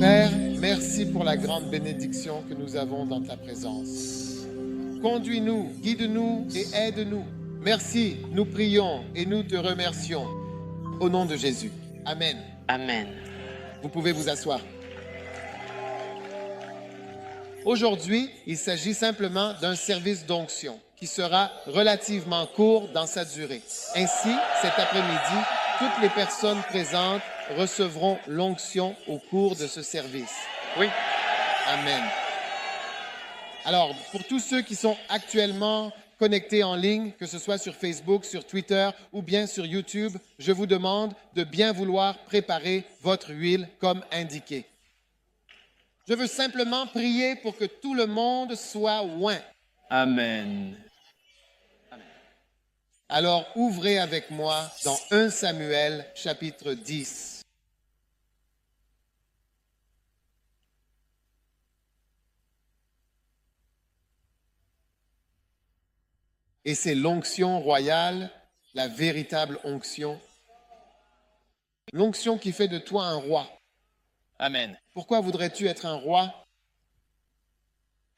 Père, merci pour la grande bénédiction que nous avons dans ta présence. Conduis-nous, guide-nous et aide-nous. Merci, nous prions et nous te remercions. Au nom de Jésus. Amen. Amen. Vous pouvez vous asseoir. Aujourd'hui, il s'agit simplement d'un service d'onction qui sera relativement court dans sa durée. Ainsi, cet après-midi, toutes les personnes présentes recevront l'onction au cours de ce service. Oui. Amen. Alors, pour tous ceux qui sont actuellement connectés en ligne, que ce soit sur Facebook, sur Twitter ou bien sur YouTube, je vous demande de bien vouloir préparer votre huile comme indiqué. Je veux simplement prier pour que tout le monde soit oint. Amen. Alors, ouvrez avec moi dans 1 Samuel, chapitre 10. Et c'est l'onction royale, la véritable onction. L'onction qui fait de toi un roi. Amen. Pourquoi voudrais-tu être un roi?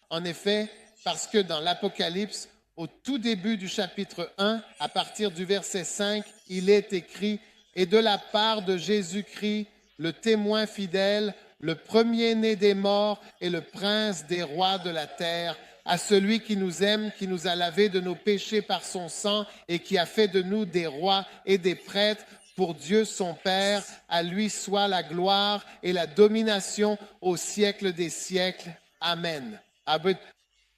En effet, parce que dans l'Apocalypse, au tout début du chapitre 1, à partir du verset 5, il est écrit « Et de la part de Jésus-Christ, le témoin fidèle, le premier-né des morts et le prince des rois de la terre, à celui qui nous aime, qui nous a lavés de nos péchés par son sang et qui a fait de nous des rois et des prêtres, pour Dieu son Père, à lui soit la gloire et la domination au siècle des siècles. Amen. »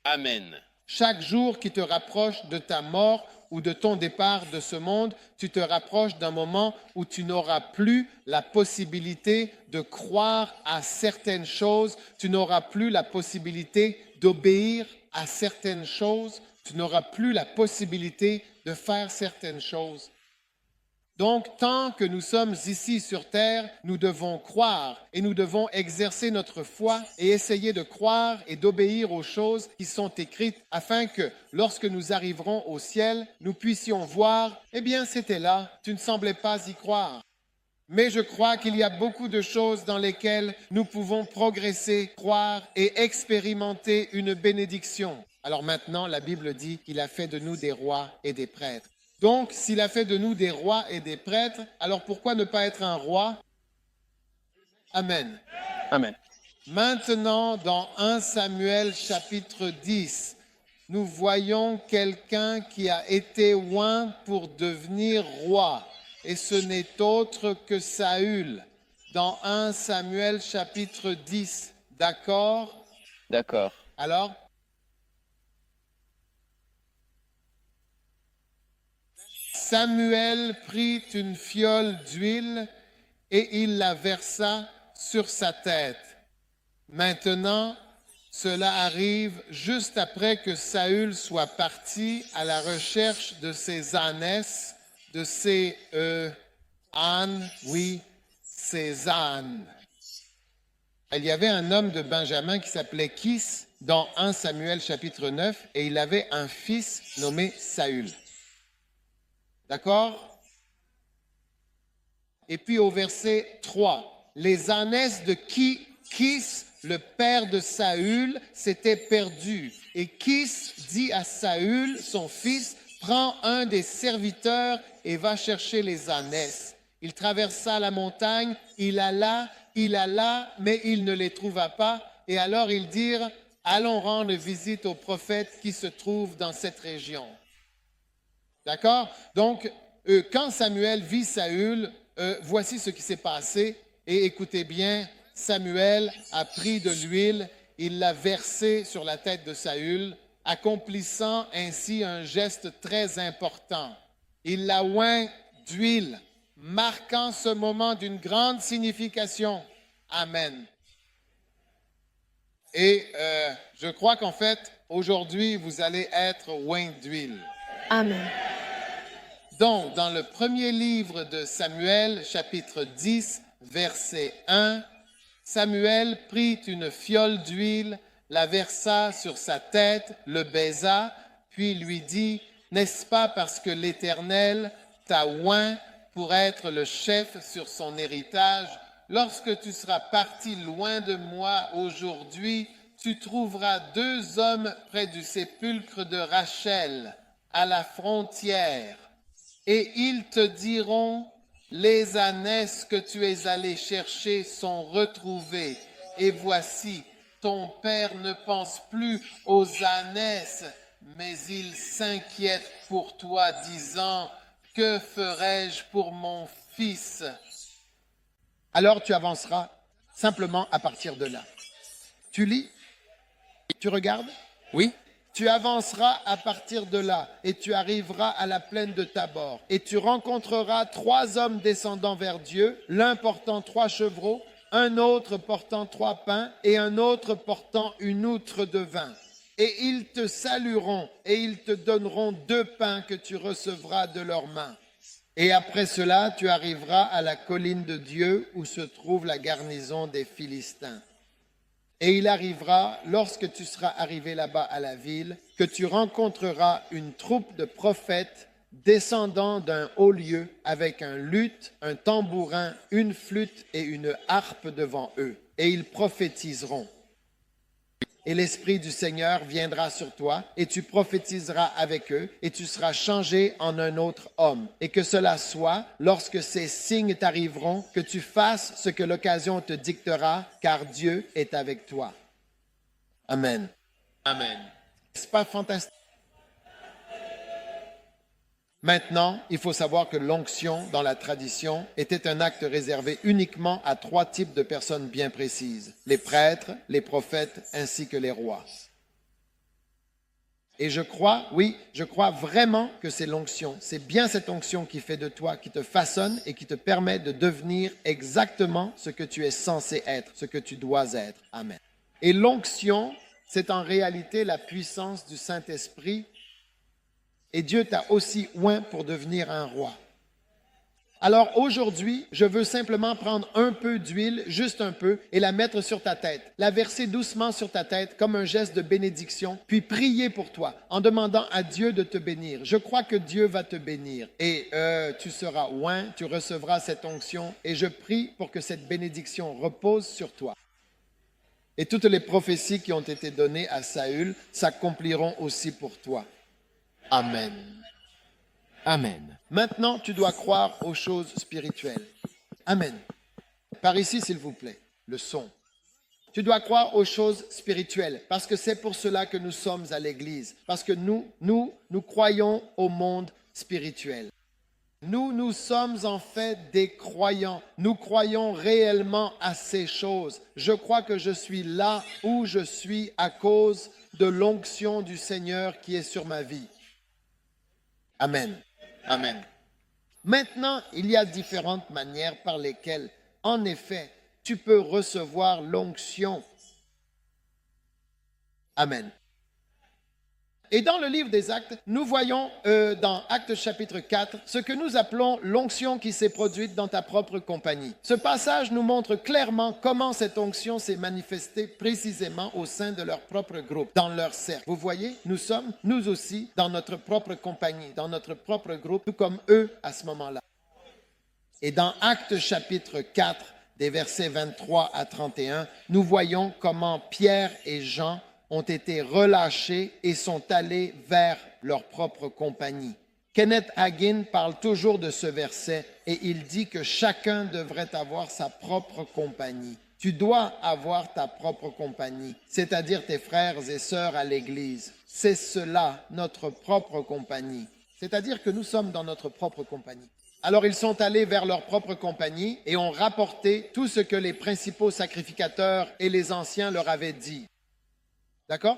Amen. Chaque jour qui te rapproche de ta mort ou de ton départ de ce monde, tu te rapproches d'un moment où tu n'auras plus la possibilité de croire à certaines choses, tu n'auras plus la possibilité d'obéir à certaines choses, tu n'auras plus la possibilité de faire certaines choses. Donc, tant que nous sommes ici sur terre, nous devons croire et nous devons exercer notre foi et essayer de croire et d'obéir aux choses qui sont écrites afin que, lorsque nous arriverons au ciel, nous puissions voir, eh bien, c'était là, tu ne semblais pas y croire. Mais je crois qu'il y a beaucoup de choses dans lesquelles nous pouvons progresser, croire et expérimenter une bénédiction. Alors maintenant, la Bible dit qu'il a fait de nous des rois et des prêtres. Donc, s'il a fait de nous des rois et des prêtres, alors pourquoi ne pas être un roi? Amen. Amen. Maintenant, dans 1 Samuel chapitre 10, nous voyons quelqu'un qui a été oint pour devenir roi. Et ce n'est autre que Saül. Dans 1 Samuel chapitre 10, d'accord? D'accord. Alors, Samuel prit une fiole d'huile et il la versa sur sa tête. Maintenant, cela arrive juste après que Saül soit parti à la recherche de ses ânesses, de ses ânes, oui, ses ânes. Il y avait un homme de Benjamin qui s'appelait Kis dans 1 Samuel chapitre 9 et il avait un fils nommé Saül. D'accord? Et puis au verset 3, les ânesses de Kis, le père de Saül, s'étaient perdues. Et Kis dit à Saül, son fils, prends un des serviteurs et va chercher les ânesses. Il traversa la montagne, il alla, mais il ne les trouva pas. Et alors ils dirent, allons rendre visite au prophète qui se trouve dans cette région. D'accord? Donc, quand Samuel vit Saül, voici ce qui s'est passé. Et écoutez bien, Samuel a pris de l'huile, il l'a versée sur la tête de Saül, accomplissant ainsi un geste très important. Il l'a oint d'huile, marquant ce moment d'une grande signification. Amen. Et je crois qu'en fait, aujourd'hui, vous allez être oint d'huile. Amen. Donc, dans le premier livre de Samuel, chapitre 10, verset 1, Samuel prit une fiole d'huile, la versa sur sa tête, le baisa, puis lui dit, « N'est-ce pas parce que l'Éternel t'a oint pour être le chef sur son héritage? lorsque tu seras parti loin de moi aujourd'hui, tu trouveras 2 hommes près du sépulcre de Rachel, à la frontière, et ils te diront, les ânesses que tu es allé chercher sont retrouvées, et voici, ton père ne pense plus aux ânesses, mais il s'inquiète pour toi, disant, que ferai-je pour mon fils? Alors tu avanceras simplement à partir de là. Tu lis? Tu regardes? Oui. Tu avanceras à partir de là et tu arriveras à la plaine de Tabor. Et tu rencontreras 3 hommes descendant vers Dieu, l'un portant 3 chevreaux, un autre portant 3 pains et un autre portant une outre de vin. Et ils te salueront et ils te donneront 2 pains que tu recevras de leurs mains. Et après cela, tu arriveras à la colline de Dieu où se trouve la garnison des Philistins. Et il arrivera, lorsque tu seras arrivé là-bas à la ville, que tu rencontreras une troupe de prophètes descendant d'un haut lieu avec un luth, un tambourin, une flûte et une harpe devant eux. Et ils prophétiseront. Et l'Esprit du Seigneur viendra sur toi, et tu prophétiseras avec eux, et tu seras changé en un autre homme. Et que cela soit, lorsque ces signes t'arriveront, que tu fasses ce que l'occasion te dictera, car Dieu est avec toi. Amen. Amen. N'est-ce pas fantastique? Maintenant, il faut savoir que l'onction dans la tradition était un acte réservé uniquement à 3 types de personnes bien précises, les prêtres, les prophètes ainsi que les rois. Et je crois vraiment que c'est l'onction. C'est bien cette onction qui fait de toi, qui te façonne et qui te permet de devenir exactement ce que tu es censé être, ce que tu dois être. Amen. Et l'onction, c'est en réalité la puissance du Saint-Esprit. Et Dieu t'a aussi oint pour devenir un roi. Alors aujourd'hui, je veux simplement prendre un peu d'huile, juste un peu, et la mettre sur ta tête. La verser doucement sur ta tête comme un geste de bénédiction, puis prier pour toi en demandant à Dieu de te bénir. Je crois que Dieu va te bénir et tu seras oint, tu recevras cette onction et je prie pour que cette bénédiction repose sur toi. Et toutes les prophéties qui ont été données à Saül s'accompliront aussi pour toi. Amen. Amen. Maintenant, tu dois croire aux choses spirituelles. Amen. Par ici, s'il vous plaît, le son. Tu dois croire aux choses spirituelles parce que c'est pour cela que nous sommes à l'Église. Parce que nous croyons au monde spirituel. Nous sommes en fait des croyants. Nous croyons réellement à ces choses. Je crois que je suis là où je suis à cause de l'onction du Seigneur qui est sur ma vie. Amen. Amen. Maintenant, il y a différentes manières par lesquelles, en effet, tu peux recevoir l'onction. Amen. Et dans le livre des Actes, nous voyons dans Actes chapitre 4 ce que nous appelons l'onction qui s'est produite dans ta propre compagnie. Ce passage nous montre clairement comment cette onction s'est manifestée précisément au sein de leur propre groupe, dans leur cercle. Vous voyez, nous sommes, nous aussi, dans notre propre compagnie, dans notre propre groupe, tout comme eux à ce moment-là. Et dans Actes chapitre 4, des versets 23 à 31, nous voyons comment Pierre et Jean ont été relâchés et sont allés vers leur propre compagnie. Kenneth Hagin parle toujours de ce verset et il dit que chacun devrait avoir sa propre compagnie. Tu dois avoir ta propre compagnie, c'est-à-dire tes frères et sœurs à l'Église. C'est cela, notre propre compagnie. C'est-à-dire que nous sommes dans notre propre compagnie. Alors ils sont allés vers leur propre compagnie et ont rapporté tout ce que les principaux sacrificateurs et les anciens leur avaient dit. D'accord?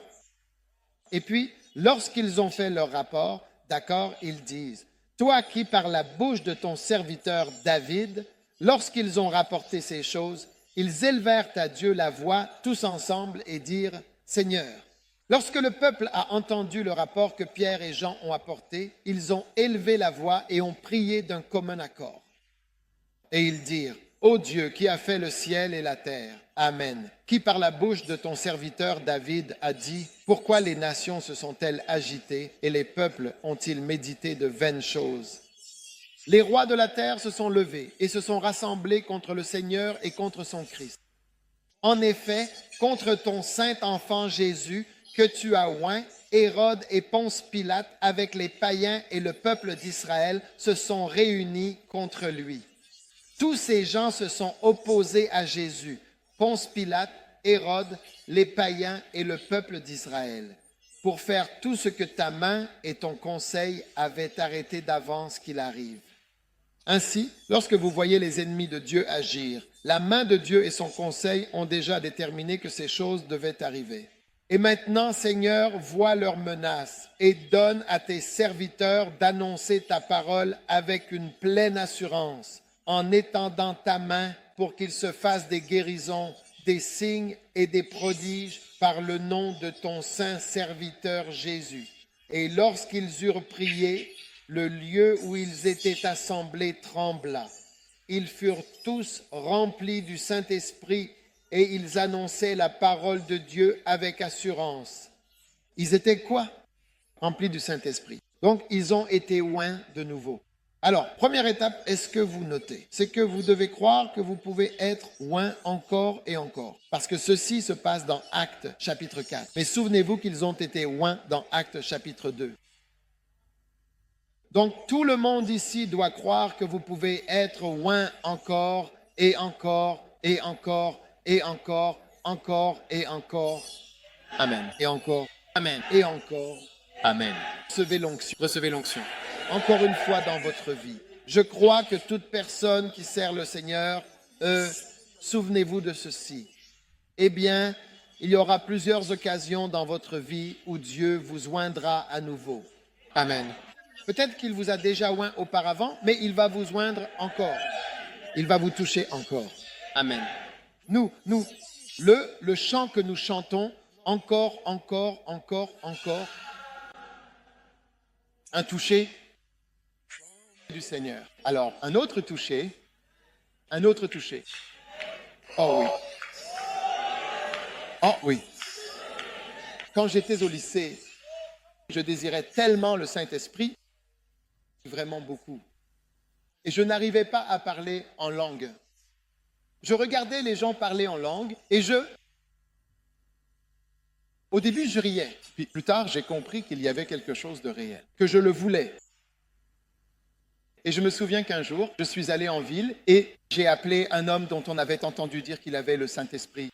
Et puis, lorsqu'ils ont fait leur rapport, d'accord, ils disent, toi qui par la bouche de ton serviteur David, lorsqu'ils ont rapporté ces choses, ils élevèrent à Dieu la voix tous ensemble et dirent, Seigneur, lorsque le peuple a entendu le rapport que Pierre et Jean ont apporté, ils ont élevé la voix et ont prié d'un commun accord. Et ils dirent, Ô Dieu qui a fait le ciel et la terre, Amen, qui par la bouche de ton serviteur David a dit, pourquoi les nations se sont-elles agitées et les peuples ont-ils médité de vaines choses? Les rois de la terre se sont levés et se sont rassemblés contre le Seigneur et contre son Christ. En effet, contre ton saint enfant Jésus, que tu as oint, Hérode et Ponce Pilate, avec les païens et le peuple d'Israël, se sont réunis contre lui. Tous ces gens se sont opposés à Jésus, Ponce Pilate, Hérode, les païens et le peuple d'Israël, pour faire tout ce que ta main et ton conseil avaient arrêté d'avance qu'il arrive. Ainsi, lorsque vous voyez les ennemis de Dieu agir, la main de Dieu et son conseil ont déjà déterminé que ces choses devaient arriver. Et maintenant, Seigneur, vois leurs menaces et donne à tes serviteurs d'annoncer ta parole avec une pleine assurance, en étendant ta main pour qu'ils se fassent des guérisons, des signes et des prodiges par le nom de ton saint serviteur Jésus. Et lorsqu'ils eurent prié, le lieu où ils étaient assemblés trembla. Ils furent tous remplis du Saint-Esprit et ils annonçaient la parole de Dieu avec assurance. Ils étaient quoi? Remplis du Saint-Esprit. Donc, ils ont été oints de nouveau. Alors, première étape, est-ce que vous notez? C'est que vous devez croire que vous pouvez être oints encore et encore. Parce que ceci se passe dans Actes chapitre 4. Mais souvenez-vous qu'ils ont été oints dans Actes chapitre 2. Donc, tout le monde ici doit croire que vous pouvez être oints encore et encore et encore et encore, encore et encore. Amen. Et encore. Amen. Et encore. Amen. Recevez l'onction. Recevez l'onction. Encore une fois dans votre vie. Je crois que toute personne qui sert le Seigneur, souvenez-vous de ceci. Eh bien, il y aura plusieurs occasions dans votre vie où Dieu vous oindra à nouveau. Amen. Peut-être qu'il vous a déjà oint auparavant, mais il va vous oindre encore. Il va vous toucher encore. Amen. Le chant que nous chantons, encore, encore, encore, encore, un toucher du Seigneur. Alors, un autre toucher. Oh oui. Oh oui. Quand j'étais au lycée, je désirais tellement le Saint-Esprit, vraiment beaucoup. Et je n'arrivais pas à parler en langue. Je regardais les gens parler en langue et au début, je riais. Puis plus tard, j'ai compris qu'il y avait quelque chose de réel, que je le voulais. Et je me souviens qu'un jour, je suis allé en ville et j'ai appelé un homme dont on avait entendu dire qu'il avait le Saint-Esprit.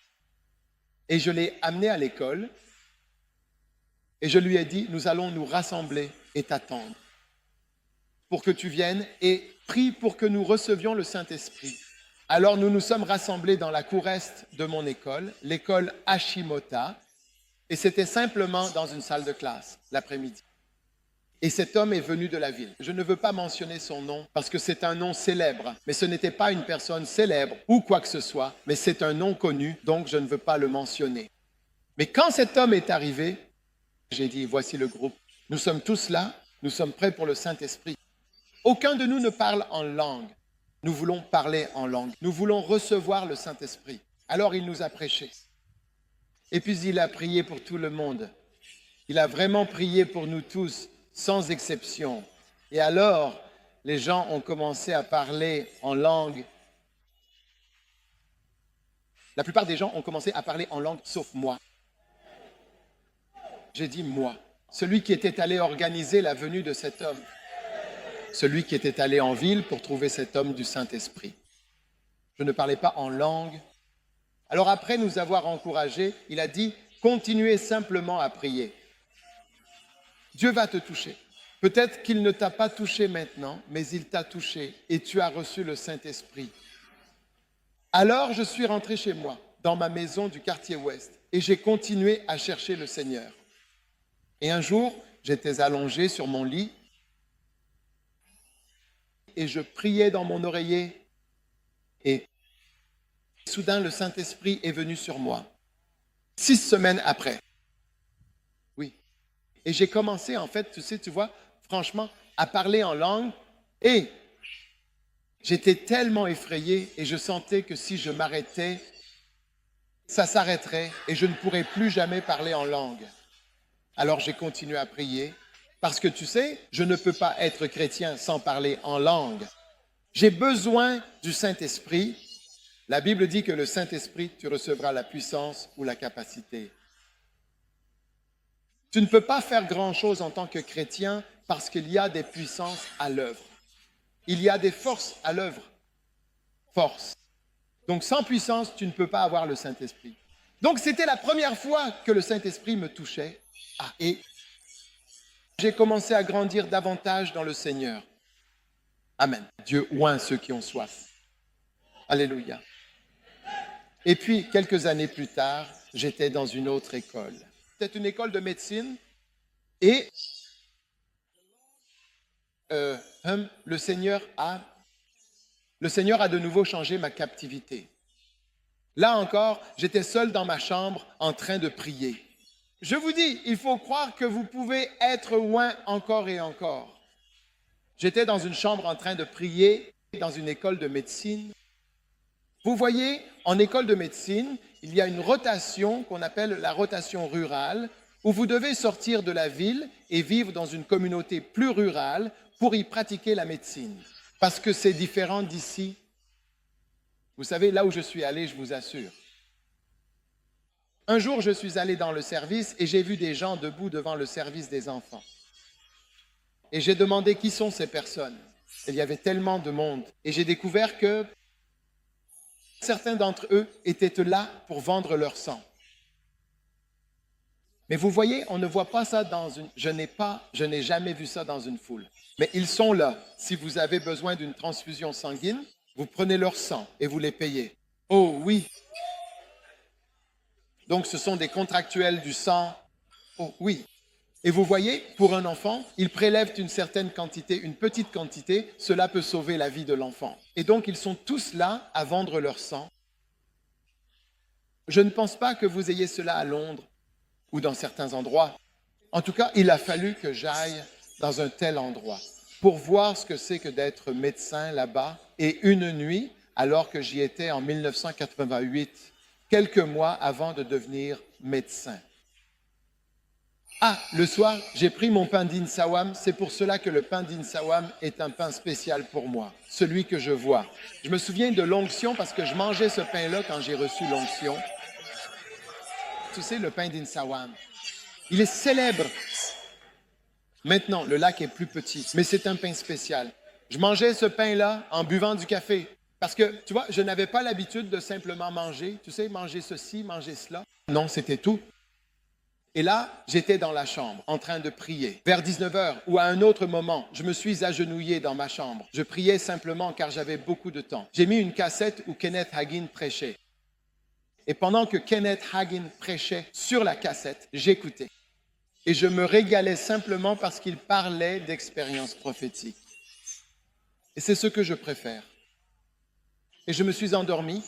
Et je l'ai amené à l'école et je lui ai dit, nous allons nous rassembler et t'attendre pour que tu viennes et prie pour que nous recevions le Saint-Esprit. Alors nous nous sommes rassemblés dans la cour est de mon école, l'école Hashimota, et c'était simplement dans une salle de classe l'après-midi. Et cet homme est venu de la ville. Je ne veux pas mentionner son nom parce que c'est un nom célèbre, mais ce n'était pas une personne célèbre ou quoi que ce soit, mais c'est un nom connu, donc je ne veux pas le mentionner. Mais quand cet homme est arrivé, j'ai dit, voici le groupe. Nous sommes tous là, nous sommes prêts pour le Saint-Esprit. Aucun de nous ne parle en langue. Nous voulons parler en langue. Nous voulons recevoir le Saint-Esprit. Alors il nous a prêché. Et puis il a prié pour tout le monde. Il a vraiment prié pour nous tous, sans exception. Et alors, les gens ont commencé à parler en langue. La plupart des gens ont commencé à parler en langue, sauf moi. J'ai dit moi, celui qui était allé organiser la venue de cet homme. Celui qui était allé en ville pour trouver cet homme du Saint-Esprit. Je ne parlais pas en langue. Alors après nous avoir encouragés, il a dit, continuez simplement à prier. Dieu va te toucher. Peut-être qu'il ne t'a pas touché maintenant, mais il t'a touché et tu as reçu le Saint-Esprit. Alors je suis rentré chez moi, dans ma maison du quartier ouest, et j'ai continué à chercher le Seigneur. Et un jour, j'étais allongé sur mon lit, et je priais dans mon oreiller et soudain le Saint-Esprit est venu sur moi. 6 semaines après. Oui. Et j'ai commencé en fait, tu vois, franchement, à parler en langue et j'étais tellement effrayé et je sentais que si je m'arrêtais, ça s'arrêterait et je ne pourrais plus jamais parler en langue. Alors j'ai continué à prier Parce que tu sais, je ne peux pas être chrétien sans parler en langue. J'ai besoin du Saint-Esprit. La Bible dit que le Saint-Esprit, tu recevras la puissance ou la capacité. Tu ne peux pas faire grand-chose en tant que chrétien parce qu'il y a des puissances à l'œuvre. Il y a des forces à l'œuvre. Force. Donc sans puissance, tu ne peux pas avoir le Saint-Esprit. Donc c'était la première fois que le Saint-Esprit me touchait. Et j'ai commencé à grandir davantage dans le Seigneur. Amen. Dieu oint ceux qui ont soif. Alléluia. Et puis, quelques années plus tard, j'étais dans une autre école. C'était une école de médecine et le Seigneur a de nouveau changé ma captivité. Là encore, j'étais seul dans ma chambre en train de prier. Je vous dis, il faut croire que vous pouvez être oint encore et encore. J'étais dans une chambre en train de prier dans une école de médecine. Vous voyez, en école de médecine, il y a une rotation qu'on appelle la rotation rurale, où vous devez sortir de la ville et vivre dans une communauté plus rurale pour y pratiquer la médecine. Parce que c'est différent d'ici. Vous savez, là où je suis allé, je vous assure. Un jour, je suis allé dans le service et j'ai vu des gens debout devant le service des enfants. Et j'ai demandé qui sont ces personnes. Il y avait tellement de monde. Et j'ai découvert que certains d'entre eux étaient là pour vendre leur sang. Mais vous voyez, on ne voit pas ça dans une... Je n'ai jamais vu ça dans une foule. Mais ils sont là. Si vous avez besoin d'une transfusion sanguine, vous prenez leur sang et vous les payez. Oh oui. Donc ce sont des contractuels du sang. Oh oui. Et vous voyez, pour un enfant, ils prélèvent une certaine quantité, une petite quantité, cela peut sauver la vie de l'enfant. Et donc ils sont tous là à vendre leur sang. Je ne pense pas que vous ayez cela à Londres ou dans certains endroits. En tout cas, il a fallu que j'aille dans un tel endroit pour voir ce que c'est que d'être médecin là-bas. Et une nuit, alors que j'y étais en 1988, quelques mois avant de devenir médecin. Le soir, j'ai pris mon pain d'Insawam. C'est pour cela que le pain d'Insawam est un pain spécial pour moi, celui que je vois. Je me souviens de l'onction parce que je mangeais ce pain-là quand j'ai reçu l'onction. Tu sais, le pain d'Insawam, il est célèbre. Maintenant, le lac est plus petit, mais c'est un pain spécial. Je mangeais ce pain-là en buvant du café. Parce que, tu vois, je n'avais pas l'habitude de simplement manger. Tu sais, manger ceci, manger cela. Non, c'était tout. Et là, j'étais dans la chambre, en train de prier. Vers 19h ou à un autre moment, je me suis agenouillé dans ma chambre. Je priais simplement car j'avais beaucoup de temps. J'ai mis une cassette où Kenneth Hagin prêchait. Et pendant que Kenneth Hagin prêchait sur la cassette, j'écoutais. Et je me régalais simplement parce qu'il parlait d'expériences prophétiques. Et c'est ce que je préfère. Et je me suis endormi.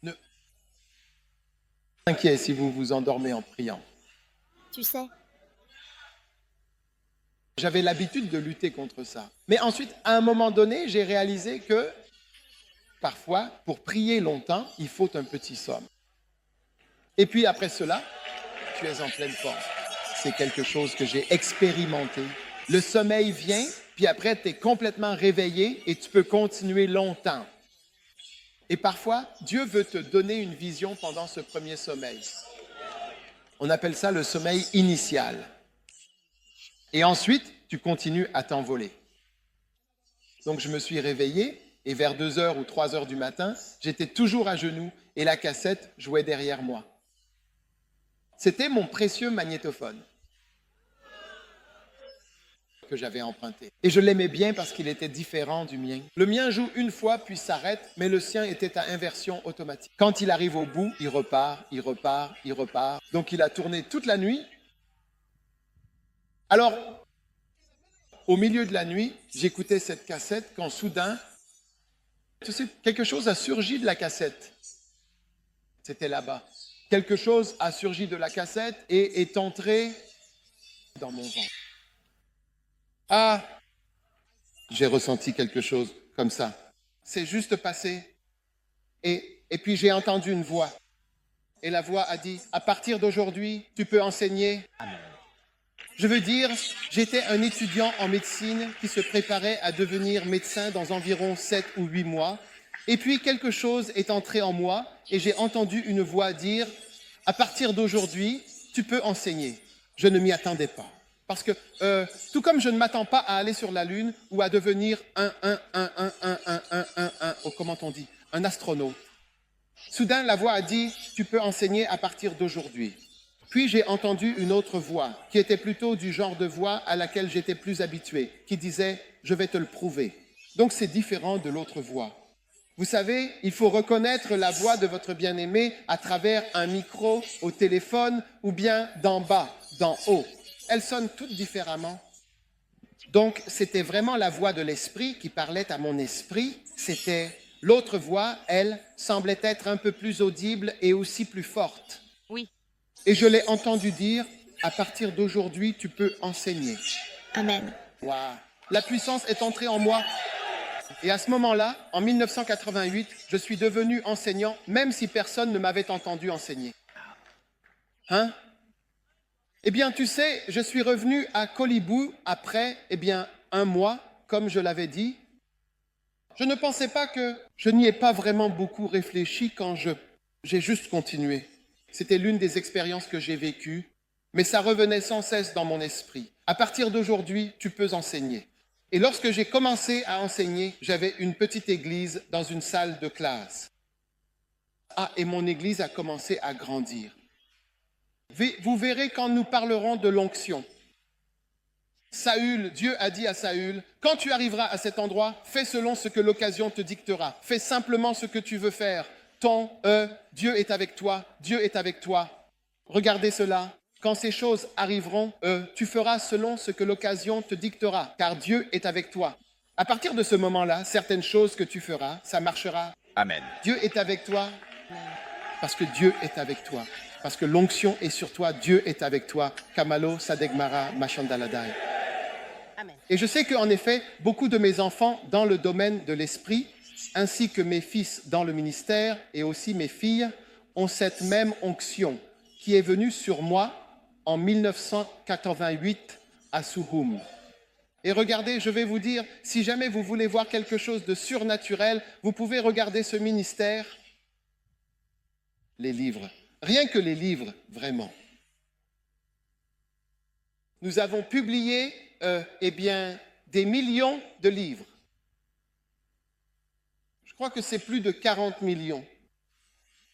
Ne inquiétez si vous vous endormez en priant. Tu sais. J'avais l'habitude de lutter contre ça. Mais ensuite, à un moment donné, j'ai réalisé que parfois, pour prier longtemps, il faut un petit somme. Et puis après cela, tu es en pleine forme. C'est quelque chose que j'ai expérimenté. Le sommeil vient, puis après, tu es complètement réveillé et tu peux continuer longtemps. Et parfois, Dieu veut te donner une vision pendant ce premier sommeil. On appelle ça le sommeil initial. Et ensuite, tu continues à t'envoler. Donc, je me suis réveillé et vers 2h ou 3h du matin, j'étais toujours à genoux et la cassette jouait derrière moi. C'était mon précieux magnétophone que j'avais emprunté. Et je l'aimais bien parce qu'il était différent du mien. Le mien joue une fois puis s'arrête, mais le sien était à inversion automatique. Quand il arrive au bout, il repart, il repart, il repart. Donc il a tourné toute la nuit. Alors, au milieu de la nuit, j'écoutais cette cassette quand soudain, tu sais, quelque chose a surgi de la cassette. C'était là-bas. Quelque chose a surgi de la cassette et est entré dans mon ventre. J'ai ressenti quelque chose comme ça. C'est juste passé. Et puis j'ai entendu une voix. Et la voix a dit, à partir d'aujourd'hui, tu peux enseigner. Amen. Je veux dire, j'étais un étudiant en médecine qui se préparait à devenir médecin dans environ 7 ou 8 mois. Et puis quelque chose est entré en moi et j'ai entendu une voix dire « À partir d'aujourd'hui, tu peux enseigner ». Je ne m'y attendais pas. Parce que tout comme je ne m'attends pas à aller sur la Lune ou à devenir comment on dit, un astronaute. Soudain, la voix a dit « Tu peux enseigner à partir d'aujourd'hui ». Puis j'ai entendu une autre voix, qui était plutôt du genre de voix à laquelle j'étais plus habitué, qui disait « Je vais te le prouver ». Donc c'est différent de l'autre voix. Vous savez, il faut reconnaître la voix de votre bien-aimé à travers un micro au téléphone ou bien d'en bas, d'en haut. Elles sonnent toutes différemment. Donc c'était vraiment la voix de l'esprit qui parlait à mon esprit. C'était l'autre voix, elle, semblait être un peu plus audible et aussi plus forte. Oui. Et je l'ai entendu dire, à partir d'aujourd'hui, tu peux enseigner. Amen. Wow. La puissance est entrée en moi. Et à ce moment-là, en 1988, je suis devenu enseignant, même si personne ne m'avait entendu enseigner. Hein? Eh bien, tu sais, je suis revenu à Kolibou après, un mois, comme je l'avais dit. Je ne pensais pas que je n'y ai pas vraiment beaucoup réfléchi quand j'ai juste continué. C'était l'une des expériences que j'ai vécues, mais ça revenait sans cesse dans mon esprit. À partir d'aujourd'hui, tu peux enseigner. Et lorsque j'ai commencé à enseigner, j'avais une petite église dans une salle de classe. Et mon église a commencé à grandir. Vous verrez quand nous parlerons de l'onction. Dieu a dit à Saül, quand tu arriveras à cet endroit, fais selon ce que l'occasion te dictera. Fais simplement ce que tu veux faire. Dieu est avec toi, Dieu est avec toi. Regardez cela. Quand ces choses arriveront, tu feras selon ce que l'occasion te dictera, car Dieu est avec toi. À partir de ce moment-là, certaines choses que tu feras, ça marchera. Amen. Dieu est avec toi parce que Dieu est avec toi. Parce que l'onction est sur toi, Dieu est avec toi. Kamalo, Sadegmara, Machandaladai. Amen. Et je sais qu'en effet, beaucoup de mes enfants dans le domaine de l'esprit, ainsi que mes fils dans le ministère et aussi mes filles, ont cette même onction qui est venue sur moi en 1988 à Suhum. Et regardez, je vais vous dire, si jamais vous voulez voir quelque chose de surnaturel, vous pouvez regarder ce ministère, les livres. Rien que les livres, vraiment. Nous avons publié, des millions de livres. Je crois que c'est plus de 40 millions.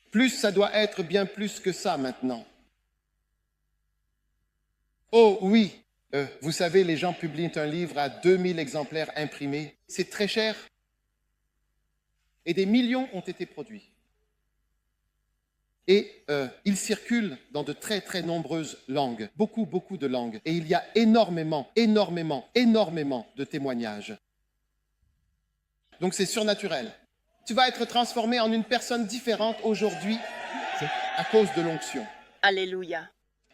Plus, ça doit être bien plus que ça maintenant. Oh oui, vous savez, les gens publient un livre à 2000 exemplaires imprimés. C'est très cher. Et des millions ont été produits. Et il circule dans de très, très nombreuses langues, beaucoup, beaucoup de langues. Et il y a énormément de témoignages. Donc c'est surnaturel. Tu vas être transformé en une personne différente aujourd'hui à cause de l'onction. Alléluia.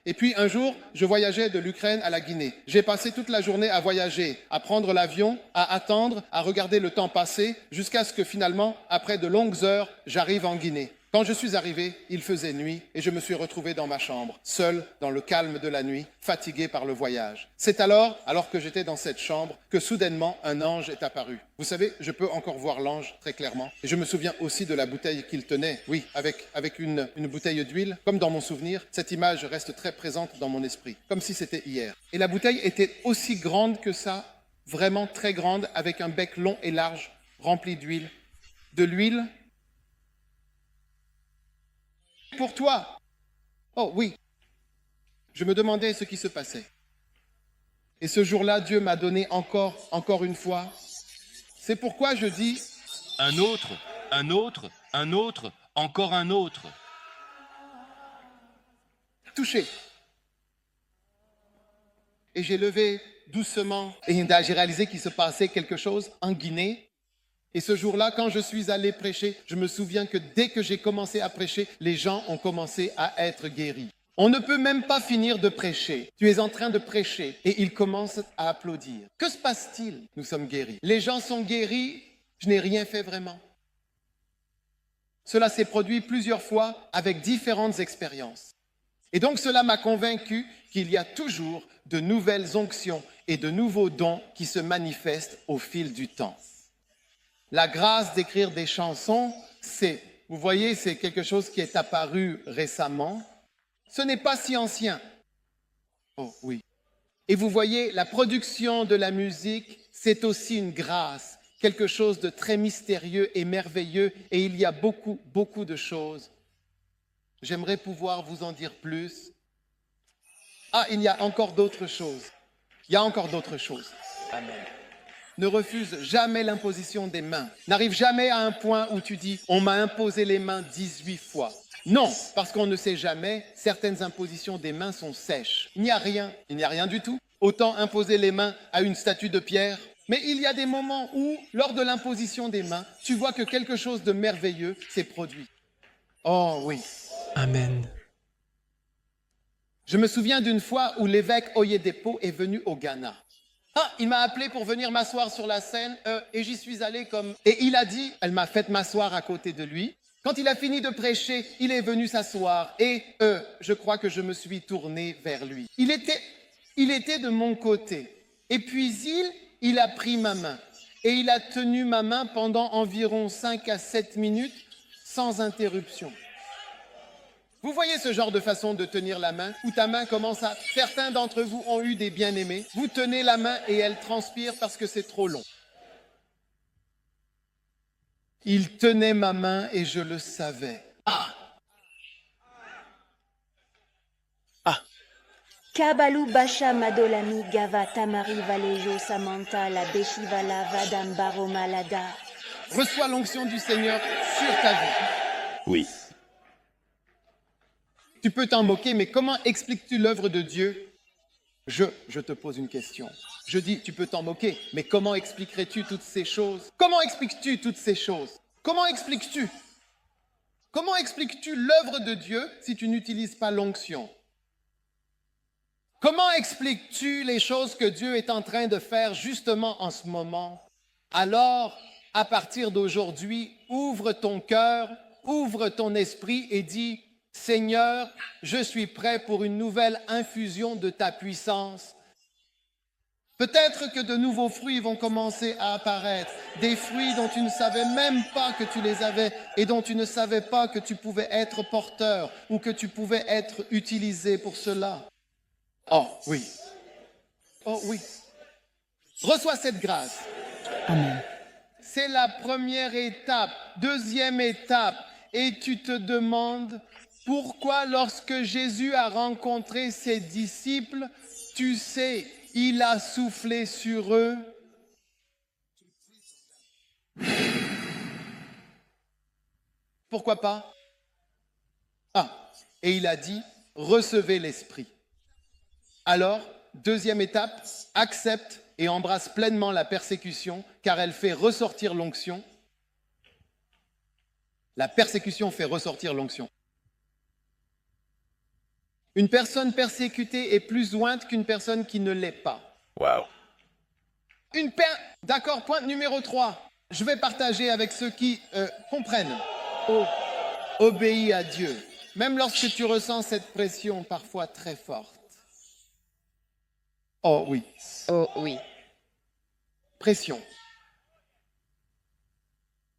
Et puis un jour, je voyageais de l'Ukraine à la Guinée. J'ai passé toute la journée à voyager, à prendre l'avion, à attendre, à regarder le temps passer, jusqu'à ce que finalement, après de longues heures, j'arrive en Guinée. Quand je suis arrivé, il faisait nuit et je me suis retrouvé dans ma chambre, seul, dans le calme de la nuit, fatigué par le voyage. C'est alors que j'étais dans cette chambre, que soudainement un ange est apparu. Vous savez, je peux encore voir l'ange très clairement. Et je me souviens aussi de la bouteille qu'il tenait, oui, avec une bouteille d'huile. Comme dans mon souvenir, cette image reste très présente dans mon esprit, comme si c'était hier. Et la bouteille était aussi grande que ça, vraiment très grande, avec un bec long et large, rempli d'huile. De l'huile pour toi. Oh oui. Je me demandais ce qui se passait. Et ce jour-là, Dieu m'a donné encore une fois. C'est pourquoi je dis... Un autre, encore un autre. Touché. Et j'ai levé doucement et j'ai réalisé qu'il se passait quelque chose en Guinée. Et ce jour-là, quand je suis allé prêcher, je me souviens que dès que j'ai commencé à prêcher, les gens ont commencé à être guéris. On ne peut même pas finir de prêcher. Tu es en train de prêcher et ils commencent à applaudir. Que se passe-t-il? Nous sommes guéris. Les gens sont guéris, je n'ai rien fait vraiment. Cela s'est produit plusieurs fois avec différentes expériences. Et donc cela m'a convaincu qu'il y a toujours de nouvelles onctions et de nouveaux dons qui se manifestent au fil du temps. La grâce d'écrire des chansons, vous voyez, c'est quelque chose qui est apparu récemment. Ce n'est pas si ancien. Oh oui. Et vous voyez, la production de la musique, c'est aussi une grâce, quelque chose de très mystérieux et merveilleux, et il y a beaucoup, beaucoup de choses. J'aimerais pouvoir vous en dire plus. Ah, il y a encore d'autres choses. Il y a encore d'autres choses. Amen. Ne refuse jamais l'imposition des mains. N'arrive jamais à un point où tu dis « on m'a imposé les mains 18 fois ». Non, parce qu'on ne sait jamais, certaines impositions des mains sont sèches. Il n'y a rien du tout. Autant imposer les mains à une statue de pierre. Mais il y a des moments où, lors de l'imposition des mains, tu vois que quelque chose de merveilleux s'est produit. Oh oui. Amen. Je me souviens d'une fois où l'évêque Oyedepo est venu au Ghana. Ah, il m'a appelé pour venir m'asseoir sur la scène et j'y suis allé comme... Et il a dit, elle m'a fait m'asseoir à côté de lui. Quand il a fini de prêcher, il est venu s'asseoir et je crois que je me suis tourné vers lui. Il était de mon côté. Et puis il a pris ma main et il a tenu ma main pendant environ 5 à 7 minutes sans interruption. Vous voyez ce genre de façon de tenir la main, où ta main commence à... Certains d'entre vous ont eu des bien-aimés. Vous tenez la main et elle transpire parce que c'est trop long. Il tenait ma main et je le savais. Kabalu Basha Madolami Gava Tamari Valejo Samantha La Beshivala Vadam Baromalada. Reçois l'onction du Seigneur sur ta vie. Oui. Tu peux t'en moquer, mais comment expliques-tu l'œuvre de Dieu? Je te pose une question. Je dis, tu peux t'en moquer, mais comment expliquerais-tu toutes ces choses? Comment expliques-tu toutes ces choses? Comment expliques-tu? Comment expliques-tu l'œuvre de Dieu si tu n'utilises pas l'onction? Comment expliques-tu les choses que Dieu est en train de faire justement en ce moment? Alors, à partir d'aujourd'hui, ouvre ton cœur, ouvre ton esprit et dis, Seigneur, je suis prêt pour une nouvelle infusion de ta puissance. Peut-être que de nouveaux fruits vont commencer à apparaître, des fruits dont tu ne savais même pas que tu les avais et dont tu ne savais pas que tu pouvais être porteur ou que tu pouvais être utilisé pour cela. Oh oui. Oh oui. Reçois cette grâce. Amen. C'est la première étape. Deuxième étape, et tu te demandes pourquoi lorsque Jésus a rencontré ses disciples, tu sais, il a soufflé sur eux. Pourquoi pas? Et il a dit, recevez l'Esprit. Alors, deuxième étape, accepte et embrasse pleinement la persécution, car elle fait ressortir l'onction. La persécution fait ressortir l'onction. Une personne persécutée est plus ointe qu'une personne qui ne l'est pas. Wow. D'accord, point numéro 3. Je vais partager avec ceux qui comprennent. Obéis à Dieu, même lorsque tu ressens cette pression parfois très forte. Oh oui. Oh oui. Pression.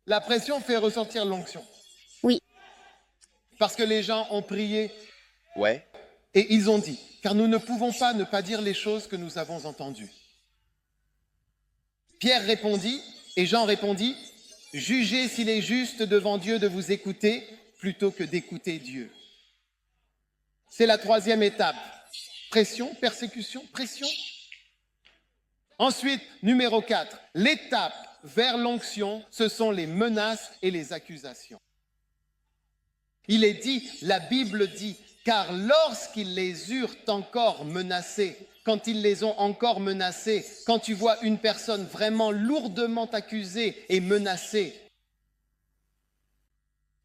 La pression fait ressortir l'onction. Oui. Parce que les gens ont prié. Ouais. Et ils ont dit, car nous ne pouvons pas ne pas dire les choses que nous avons entendues. Pierre répondit, et Jean répondit, jugez s'il est juste devant Dieu de vous écouter plutôt que d'écouter Dieu. C'est la troisième étape. Pression, persécution, pression. Ensuite, numéro 4, l'étape vers l'onction, ce sont les menaces et les accusations. Il est dit, la Bible dit, car lorsqu'ils les eurent encore menacés, quand ils les ont encore menacés, quand tu vois une personne vraiment lourdement accusée et menacée,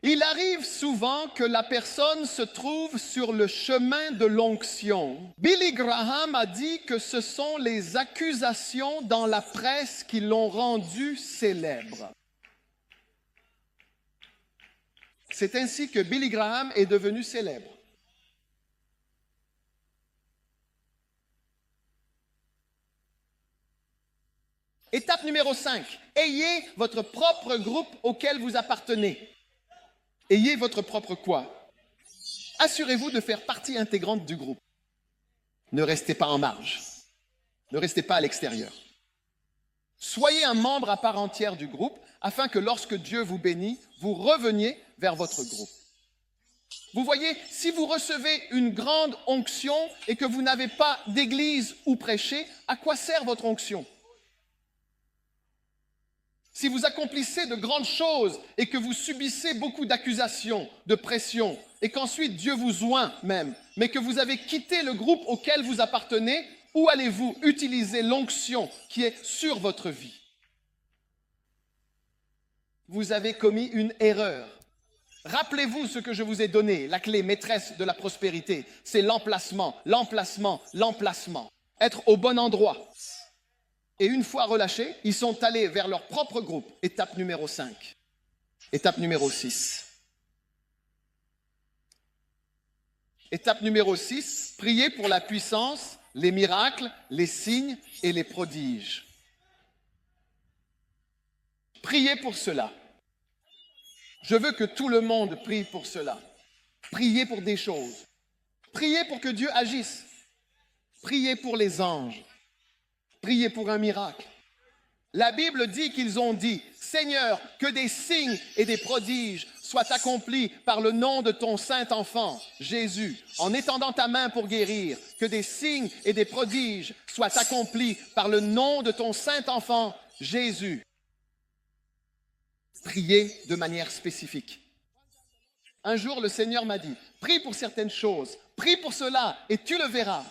il arrive souvent que la personne se trouve sur le chemin de l'onction. Billy Graham a dit que ce sont les accusations dans la presse qui l'ont rendu célèbre. C'est ainsi que Billy Graham est devenu célèbre. numéro 5. Ayez votre propre groupe auquel vous appartenez. Ayez votre propre quoi? Assurez-vous de faire partie intégrante du groupe. Ne restez pas en marge. Ne restez pas à l'extérieur. Soyez un membre à part entière du groupe afin que lorsque Dieu vous bénit, vous reveniez vers votre groupe. Vous voyez, si vous recevez une grande onction et que vous n'avez pas d'église où prêcher, à quoi sert votre onction? Si vous accomplissez de grandes choses et que vous subissez beaucoup d'accusations, de pressions, et qu'ensuite Dieu vous oint même, mais que vous avez quitté le groupe auquel vous appartenez, où allez-vous utiliser l'onction qui est sur votre vie? Vous avez commis une erreur. Rappelez-vous ce que je vous ai donné, la clé maîtresse de la prospérité, c'est l'emplacement, l'emplacement, l'emplacement. Être au bon endroit. Et une fois relâchés, ils sont allés vers leur propre groupe. Étape numéro 5. Étape numéro 6. Étape numéro 6, priez pour la puissance, les miracles, les signes et les prodiges. Priez pour cela. Je veux que tout le monde prie pour cela. Priez pour des choses. Priez pour que Dieu agisse. Priez pour les anges. Priez pour un miracle. La Bible dit qu'ils ont dit, Seigneur, que des signes et des prodiges soient accomplis par le nom de ton saint enfant, Jésus, en étendant ta main pour guérir, que des signes et des prodiges soient accomplis par le nom de ton saint enfant, Jésus. Priez de manière spécifique. Un jour, le Seigneur m'a dit, prie pour certaines choses, prie pour cela et tu le verras.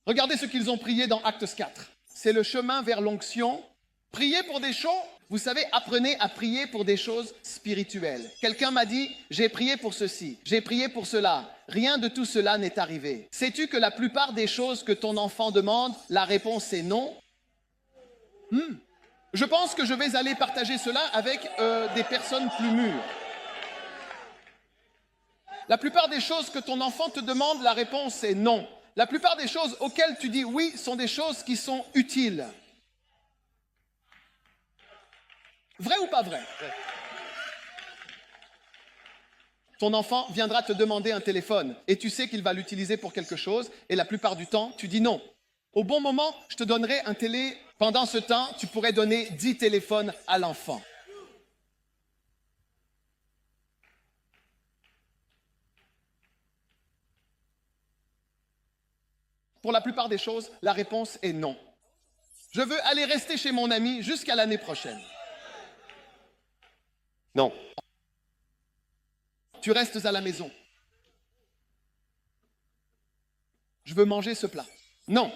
Regardez ce qu'ils ont prié dans Actes 4. C'est le chemin vers l'onction. Priez pour des choses, vous savez, apprenez à prier pour des choses spirituelles. Quelqu'un m'a dit, j'ai prié pour ceci, j'ai prié pour cela. Rien de tout cela n'est arrivé. Sais-tu que la plupart des choses que ton enfant demande, la réponse est non? Je pense que je vais aller partager cela avec des personnes plus mûres. La plupart des choses que ton enfant te demande, la réponse est non. La plupart des choses auxquelles tu dis oui sont des choses qui sont utiles. Vrai ou pas vrai? Ton enfant viendra te demander un téléphone et tu sais qu'il va l'utiliser pour quelque chose et la plupart du temps, tu dis non. Au bon moment, je te donnerai un télé. Pendant ce temps, tu pourrais donner 10 téléphones à l'enfant. Pour la plupart des choses, la réponse est non. Je veux aller rester chez mon ami jusqu'à l'année prochaine. Non. Tu restes à la maison. Je veux manger ce plat. Non.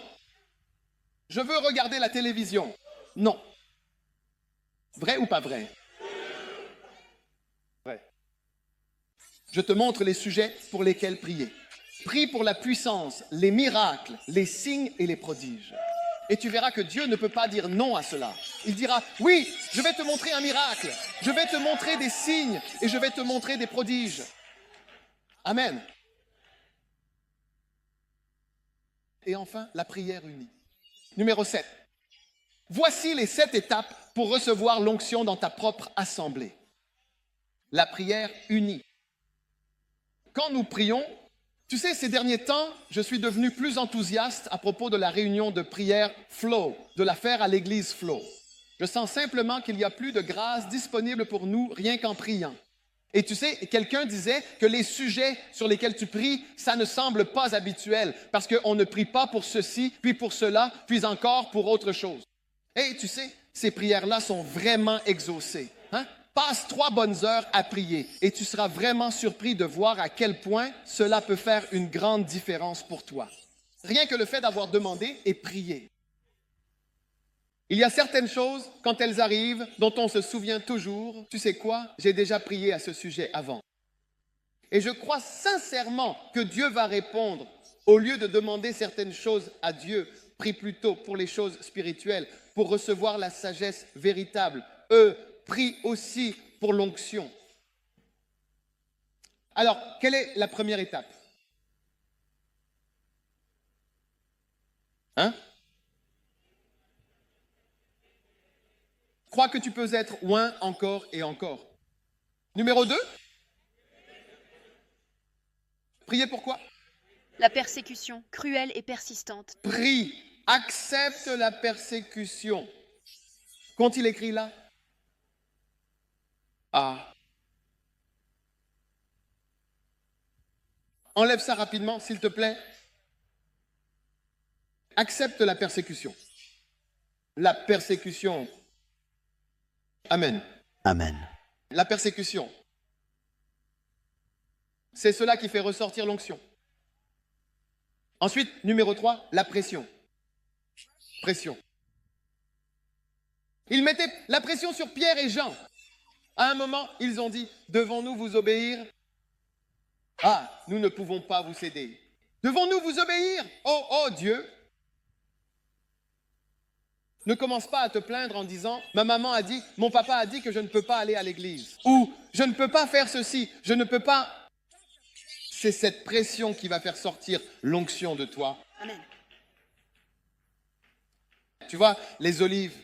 Je veux regarder la télévision. Non. Vrai ou pas vrai? Vrai. Je te montre les sujets pour lesquels prier. Prie pour la puissance, les miracles, les signes et les prodiges. Et tu verras que Dieu ne peut pas dire non à cela. Il dira, oui, je vais te montrer un miracle, je vais te montrer des signes et je vais te montrer des prodiges. Amen. Et enfin, la prière unie. Numéro 7. Voici les 7 étapes pour recevoir l'onction dans ta propre assemblée. La prière unie. Quand nous prions, tu sais, ces derniers temps, je suis devenu plus enthousiaste à propos de la réunion de prière Flow, de la faire à l'église Flow. Je sens simplement qu'il y a plus de grâce disponible pour nous rien qu'en priant. Et tu sais, quelqu'un disait que les sujets sur lesquels tu pries, ça ne semble pas habituel parce qu'on ne prie pas pour ceci, puis pour cela, puis encore pour autre chose. Et tu sais, ces prières-là sont vraiment exaucées. Passe 3 bonnes heures à prier et tu seras vraiment surpris de voir à quel point cela peut faire une grande différence pour toi. Rien que le fait d'avoir demandé et prié. Il y a certaines choses, quand elles arrivent, dont on se souvient toujours. Tu sais quoi? J'ai déjà prié à ce sujet avant. Et je crois sincèrement que Dieu va répondre. Au lieu de demander certaines choses à Dieu, prie plutôt pour les choses spirituelles, pour recevoir la sagesse véritable. Prie aussi pour l'onction. Alors, quelle est la première étape? crois que tu peux être oint encore et encore. Numéro 2. Priez pourquoi? La persécution cruelle et persistante. Prie, accepte la persécution. Qu'ont-ils écrit là? Ah. Enlève ça rapidement, s'il te plaît. Accepte la persécution. La persécution. Amen. Amen. La persécution. C'est cela qui fait ressortir l'onction. Ensuite, numéro 3, la pression. Pression. Ils mettaient la pression sur Pierre et Jean. À un moment, ils ont dit, devons-nous vous obéir? Ah, nous ne pouvons pas vous céder. Devons-nous vous obéir? Oh, oh Dieu! Ne commence pas à te plaindre en disant, ma maman a dit, mon papa a dit que je ne peux pas aller à l'église. Ou, je ne peux pas faire ceci, je ne peux pas... C'est cette pression qui va faire sortir l'onction de toi. Amen. Tu vois, les olives,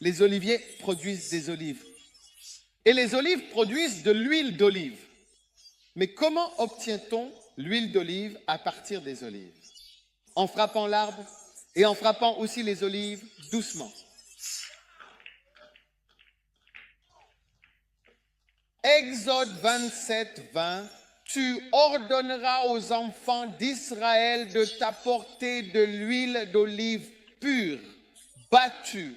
les oliviers produisent des olives. Et les olives produisent de l'huile d'olive. Mais comment obtient-on l'huile d'olive à partir des olives? En frappant l'arbre et en frappant aussi les olives doucement. Exode 27, 20. Tu ordonneras aux enfants d'Israël de t'apporter de l'huile d'olive pure, battue,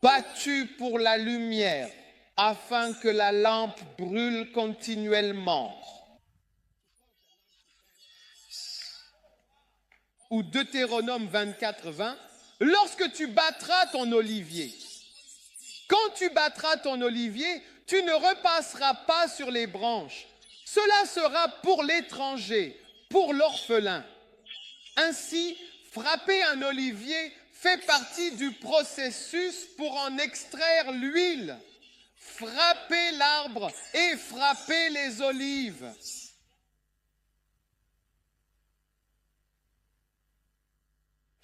battue pour la lumière, afin que la lampe brûle continuellement. Ou Deutéronome 24, 20, lorsque tu battras ton olivier, quand tu battras ton olivier, tu ne repasseras pas sur les branches. Cela sera pour l'étranger, pour l'orphelin. Ainsi, frapper un olivier fait partie du processus pour en extraire l'huile. Frapper l'arbre et frapper les olives.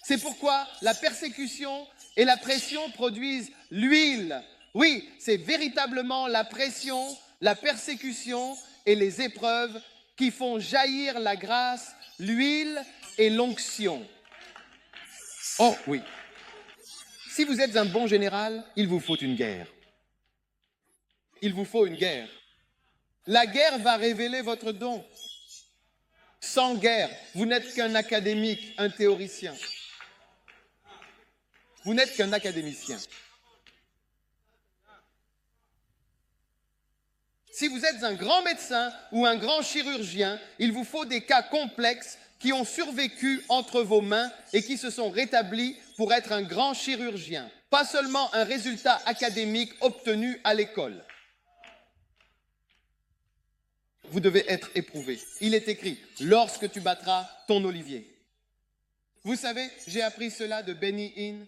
C'est pourquoi la persécution et la pression produisent l'huile. Oui, c'est véritablement la pression, la persécution et les épreuves qui font jaillir la grâce, l'huile et l'onction. Oh oui. Si vous êtes un bon général, il vous faut une guerre. Il vous faut une guerre. La guerre va révéler votre don. Sans guerre, vous n'êtes qu'un académique, un théoricien. Vous n'êtes qu'un académicien. Si vous êtes un grand médecin ou un grand chirurgien, il vous faut des cas complexes qui ont survécu entre vos mains et qui se sont rétablis pour être un grand chirurgien. Pas seulement un résultat académique obtenu à l'école. Vous devez être éprouvé. Il est écrit, lorsque tu battras ton olivier. Vous savez, j'ai appris cela de Benny Hinn.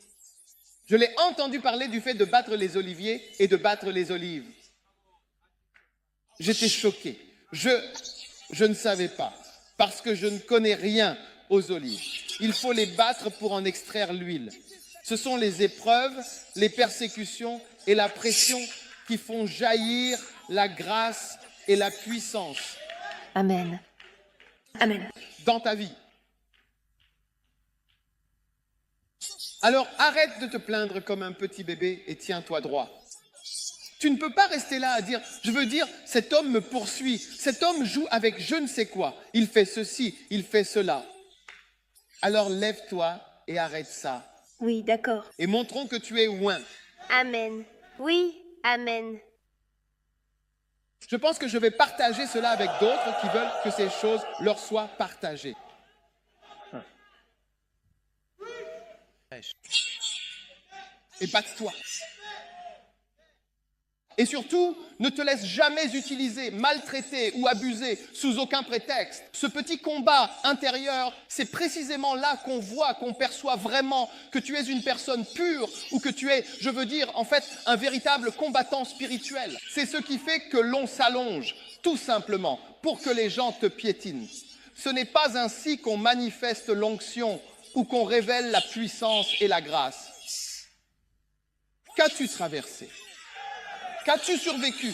Je l'ai entendu parler du fait de battre les oliviers et de battre les olives. J'étais choqué. Je ne savais pas, parce que je ne connais rien aux olives. Il faut les battre pour en extraire l'huile. Ce sont les épreuves, les persécutions et la pression qui font jaillir la grâce et la puissance. Amen. Amen. Dans ta vie. Alors arrête de te plaindre comme un petit bébé et tiens-toi droit. Tu ne peux pas rester là à dire, je veux dire, cet homme me poursuit, cet homme joue avec je ne sais quoi, il fait ceci, il fait cela. Alors lève-toi et arrête ça. Oui, d'accord. Et montrons que tu es oint. Amen. Oui, amen. Je pense que je vais partager cela avec d'autres qui veulent que ces choses leur soient partagées. Et batte-toi. Et surtout, ne te laisse jamais utiliser, maltraiter ou abuser sous aucun prétexte. Ce petit combat intérieur, c'est précisément là qu'on voit, qu'on perçoit vraiment que tu es une personne pure ou que tu es, je veux dire, en fait, un véritable combattant spirituel. C'est ce qui fait que l'on s'allonge, tout simplement, pour que les gens te piétinent. Ce n'est pas ainsi qu'on manifeste l'onction ou qu'on révèle la puissance et la grâce. Qu'as-tu traversé? Qu'as-tu survécu?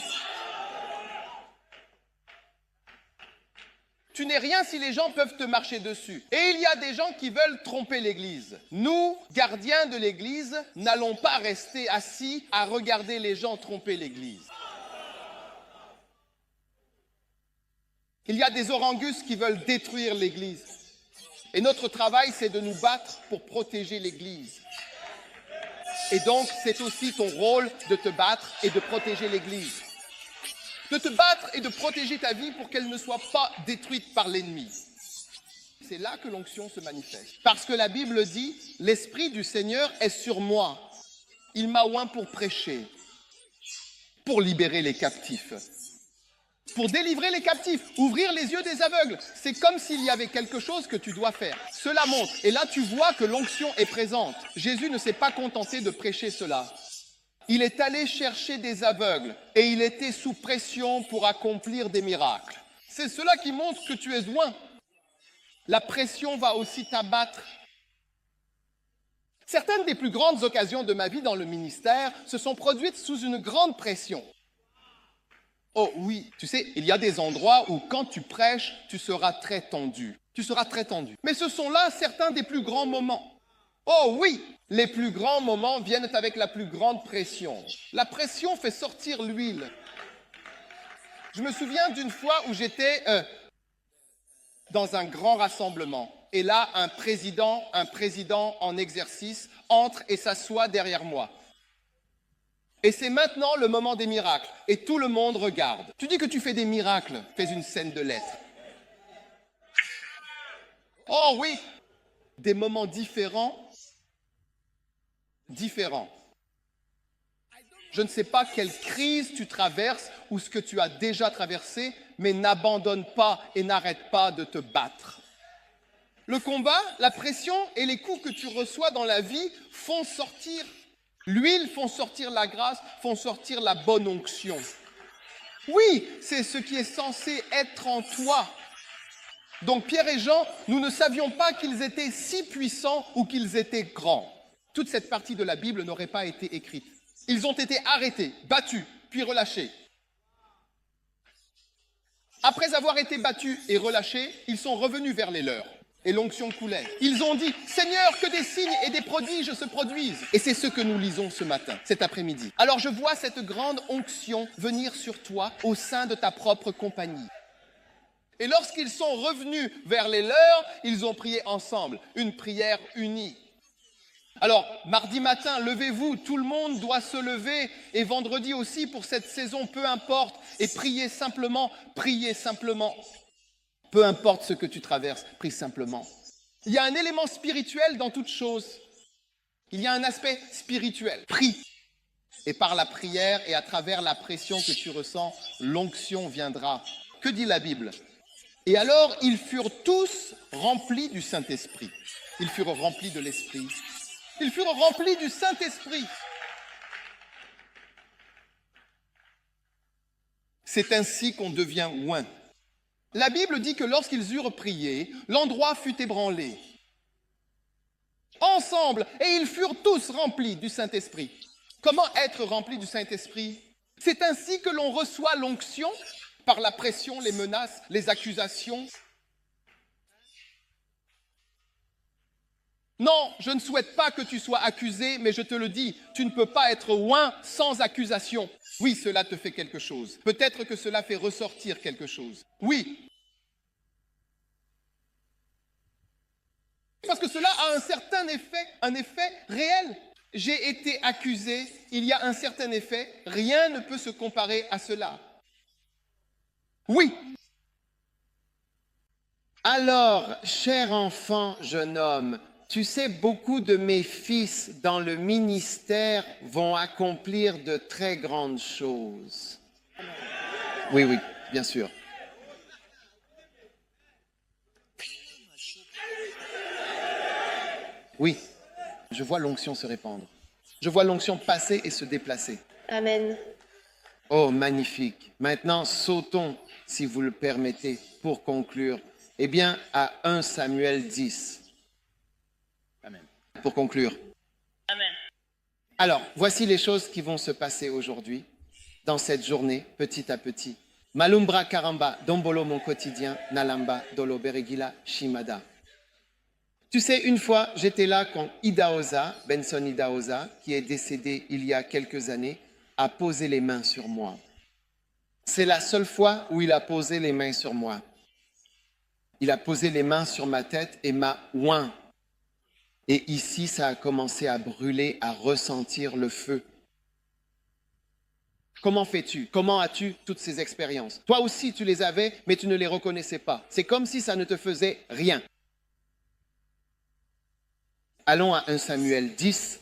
Tu n'es rien si les gens peuvent te marcher dessus. Et il y a des gens qui veulent tromper l'Église. Nous, gardiens de l'Église, n'allons pas rester assis à regarder les gens tromper l'Église. Il y a des orangus qui veulent détruire l'Église. Et notre travail, c'est de nous battre pour protéger l'Église. Et donc, c'est aussi ton rôle de te battre et de protéger l'Église. De te battre et de protéger ta vie pour qu'elle ne soit pas détruite par l'ennemi. C'est là que l'onction se manifeste. Parce que la Bible dit, l'Esprit du Seigneur est sur moi. Il m'a oint pour prêcher, pour libérer les captifs, pour délivrer les captifs, ouvrir les yeux des aveugles. C'est comme s'il y avait quelque chose que tu dois faire. Cela montre. Et là, tu vois que l'onction est présente. Jésus ne s'est pas contenté de prêcher cela. Il est allé chercher des aveugles et il était sous pression pour accomplir des miracles. C'est cela qui montre que tu es loin. La pression va aussi t'abattre. Certaines des plus grandes occasions de ma vie dans le ministère se sont produites sous une grande pression. Oh oui, tu sais, il y a des endroits où quand tu prêches, tu seras très tendu. Tu seras très tendu. Mais ce sont là certains des plus grands moments. Oh oui, les plus grands moments viennent avec la plus grande pression. La pression fait sortir l'huile. Je me souviens d'une fois où j'étais dans un grand rassemblement. Et là, un président en exercice entre et s'assoit derrière moi. Et c'est maintenant le moment des miracles. Et tout le monde regarde. Tu dis que tu fais des miracles, fais une scène de lettres. Oh oui, des moments différents. Je ne sais pas quelle crise tu traverses ou ce que tu as déjà traversé, mais n'abandonne pas et n'arrête pas de te battre. Le combat, la pression et les coups que tu reçois dans la vie font sortir l'huile, font sortir la grâce, font sortir la bonne onction. Oui, c'est ce qui est censé être en toi. Donc Pierre et Jean, nous ne savions pas qu'ils étaient si puissants ou qu'ils étaient grands. Toute cette partie de la Bible n'aurait pas été écrite. Ils ont été arrêtés, battus, puis relâchés. Après avoir été battus et relâchés, ils sont revenus vers les leurs. Et l'onction coulait. Ils ont dit, Seigneur, que des signes et des prodiges se produisent. Et c'est ce que nous lisons ce matin, cet après-midi. Alors je vois cette grande onction venir sur toi au sein de ta propre compagnie. Et lorsqu'ils sont revenus vers les leurs, ils ont prié ensemble, une prière unie. Alors, mardi matin, levez-vous, tout le monde doit se lever, et vendredi aussi pour cette saison, peu importe, et priez simplement, priez simplement. Peu importe ce que tu traverses, prie simplement. Il y a un élément spirituel dans toute chose. Il y a un aspect spirituel. Prie. Et par la prière et à travers la pression que tu ressens, l'onction viendra. Que dit la Bible? Et alors, ils furent tous remplis du Saint-Esprit. Ils furent remplis de l'Esprit. Ils furent remplis du Saint-Esprit. C'est ainsi qu'on devient oint. La Bible dit que lorsqu'ils eurent prié, l'endroit fut ébranlé. Ensemble, et ils furent tous remplis du Saint-Esprit. Comment être remplis du Saint-Esprit? C'est ainsi que l'on reçoit l'onction, par la pression, les menaces, les accusations. Non, je ne souhaite pas que tu sois accusé, mais je te le dis, tu ne peux pas être oint sans accusation. Oui, cela te fait quelque chose. Peut-être que cela fait ressortir quelque chose. Oui. Parce que cela a un certain effet, un effet réel. J'ai été accusé, il y a un certain effet, rien ne peut se comparer à cela. Oui. Alors, cher enfant, jeune homme, tu sais, beaucoup de mes fils dans le ministère vont accomplir de très grandes choses. Oui, oui, bien sûr. Oui, je vois l'onction se répandre. Je vois l'onction passer et se déplacer. Amen. Oh, magnifique. Maintenant, sautons, si vous le permettez, pour conclure. Eh bien, à 1 Samuel 10. Amen. Pour conclure. Amen. Alors, voici les choses qui vont se passer aujourd'hui, dans cette journée, petit à petit. Malumbra karamba, dombolo mon quotidien, nalamba, dolo beregila, shimada. Tu sais, une fois, j'étais là quand Idahosa, Benson Idahosa, qui est décédé il y a quelques années, a posé les mains sur moi. C'est la seule fois où il a posé les mains sur moi. Il a posé les mains sur ma tête et m'a oint. Et ici, ça a commencé à brûler, à ressentir le feu. Comment fais-tu? Comment as-tu toutes ces expériences? Toi aussi, tu les avais, mais tu ne les reconnaissais pas. C'est comme si ça ne te faisait rien. Allons à 1 Samuel 10,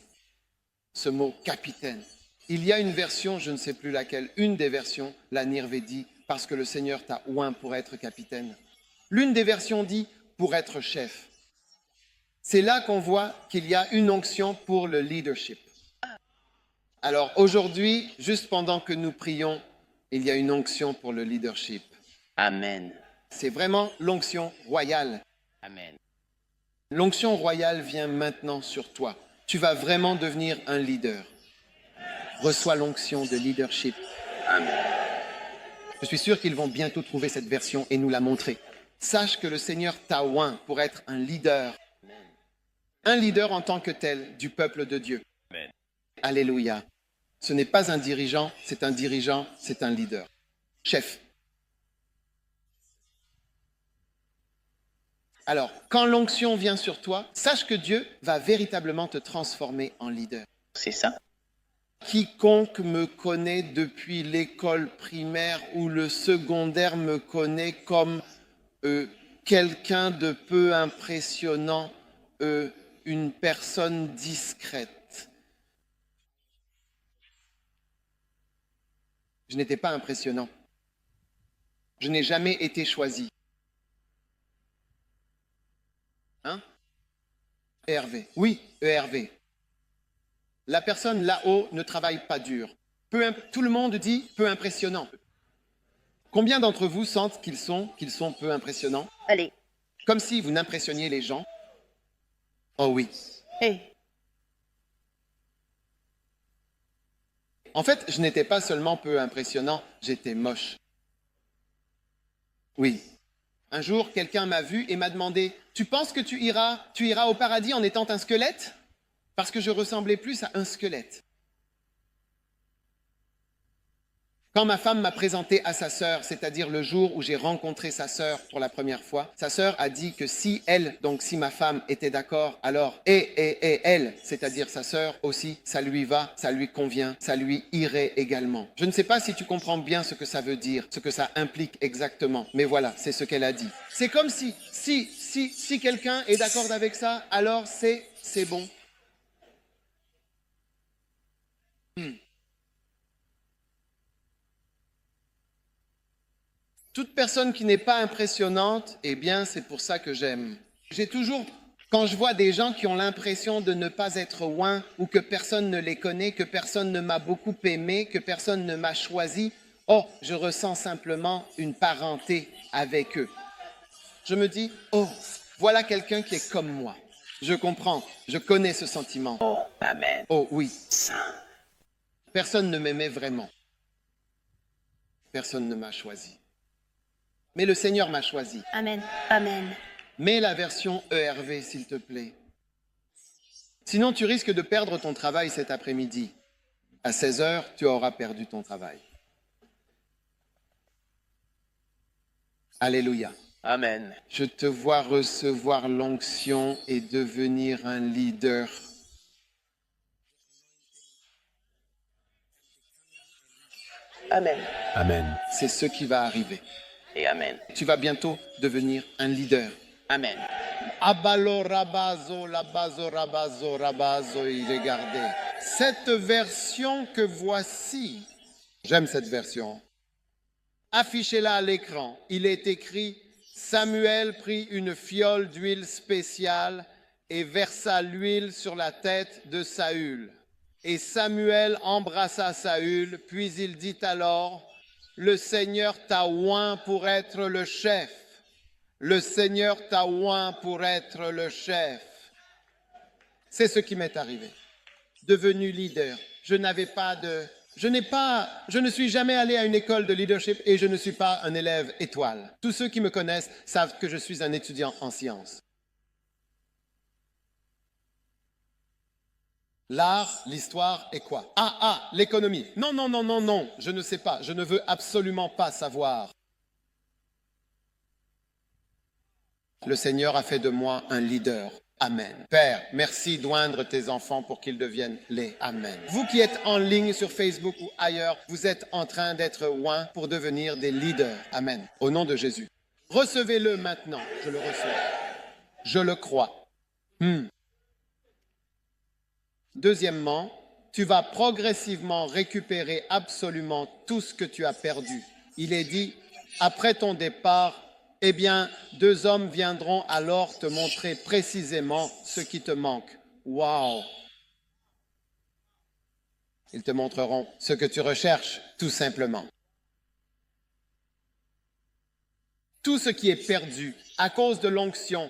ce mot capitaine. Il y a une version, je ne sais plus laquelle, une des versions, la Nirvédi, parce que le Seigneur t'a oint pour être capitaine. L'une des versions dit pour être chef. C'est là qu'on voit qu'il y a une onction pour le leadership. Alors aujourd'hui, juste pendant que nous prions, il y a une onction pour le leadership. Amen. C'est vraiment l'onction royale. Amen. L'onction royale vient maintenant sur toi. Tu vas vraiment devenir un leader. Reçois l'onction de leadership. Amen. Je suis sûr qu'ils vont bientôt trouver cette version et nous la montrer. Sache que le Seigneur t'a oint pour être un leader. Un leader en tant que tel du peuple de Dieu. Amen. Alléluia. Ce n'est pas un dirigeant, c'est un dirigeant, c'est un leader. Chef. Alors, quand l'onction vient sur toi, sache que Dieu va véritablement te transformer en leader. C'est ça. Quiconque me connaît depuis l'école primaire ou le secondaire me connaît comme quelqu'un de peu impressionnant, une personne discrète. Je n'étais pas impressionnant. Je n'ai jamais été choisi. Hein? ERV. Oui, ERV. La personne là-haut ne travaille pas dur. Tout le monde dit peu impressionnant. Combien d'entre vous sentent qu'ils sont peu impressionnants? Allez. Comme si vous n'impressionniez les gens? Oh oui. Hé. En fait, je n'étais pas seulement peu impressionnant, j'étais moche. Oui. Un jour, quelqu'un m'a vu et m'a demandé « Tu penses que tu iras au paradis en étant un squelette ?» Parce que je ressemblais plus à un squelette. Quand ma femme m'a présenté à sa sœur, c'est-à-dire le jour où j'ai rencontré sa sœur pour la première fois, sa sœur a dit que si elle, donc si ma femme était d'accord, alors et elle, c'est-à-dire sa sœur aussi, ça lui va, ça lui convient, ça lui irait également. Je ne sais pas si tu comprends bien ce que ça veut dire, ce que ça implique exactement, mais voilà, c'est ce qu'elle a dit. C'est comme si quelqu'un est d'accord avec ça, alors c'est bon. Toute personne qui n'est pas impressionnante, eh bien, c'est pour ça que j'aime. J'ai toujours, quand je vois des gens qui ont l'impression de ne pas être oints ou que personne ne les connaît, que personne ne m'a beaucoup aimé, que personne ne m'a choisi, oh, je ressens simplement une parenté avec eux. Je me dis, oh, voilà quelqu'un qui est comme moi. Je comprends, je connais ce sentiment. Oh, amen. Oh oui, Saint. personne ne m'aimait vraiment. Personne ne m'a choisi. Mais le Seigneur m'a choisi. Amen. Amen. Mets la version ERV, s'il te plaît. Sinon, tu risques de perdre ton travail cet après-midi. À 16 heures, tu auras perdu ton travail. Alléluia. Amen. Je te vois recevoir l'onction et devenir un leader. Amen. Amen. C'est ce qui va arriver. Et amen. Tu vas bientôt devenir un leader. Amen. Abalo rabazo, labazo, rabazo, rabazo, il est gardé. Cette version que voici, j'aime cette version. Affichez-la à l'écran. Il est écrit « Samuel prit une fiole d'huile spéciale et versa l'huile sur la tête de Saül. Et Samuel embrassa Saül, puis il dit alors « Le Seigneur t'a oint pour être le chef. Le Seigneur t'a oint pour être le chef. » C'est ce qui m'est arrivé. devenu leader. Je ne suis jamais allé à une école de leadership et je ne suis pas un élève étoile. Tous ceux qui me connaissent savent que je suis un étudiant en sciences. L'art, l'histoire et quoi? L'économie. Non, non, non, non, non, je ne sais pas, je ne veux absolument pas savoir. Le Seigneur a fait de moi un leader. Amen. Père, merci d'oindre tes enfants pour qu'ils deviennent les. Amen. Vous qui êtes en ligne sur Facebook ou ailleurs, vous êtes en train d'être oints pour devenir des leaders. Amen. Au nom de Jésus. Recevez-le maintenant. Je le reçois. Je le crois. Deuxièmement, tu vas progressivement récupérer absolument tout ce que tu as perdu. Il est dit, après ton départ, eh bien, 2 hommes viendront alors te montrer précisément ce qui te manque. Wow! Ils te montreront ce que tu recherches, tout simplement. Tout ce qui est perdu à cause de l'onction,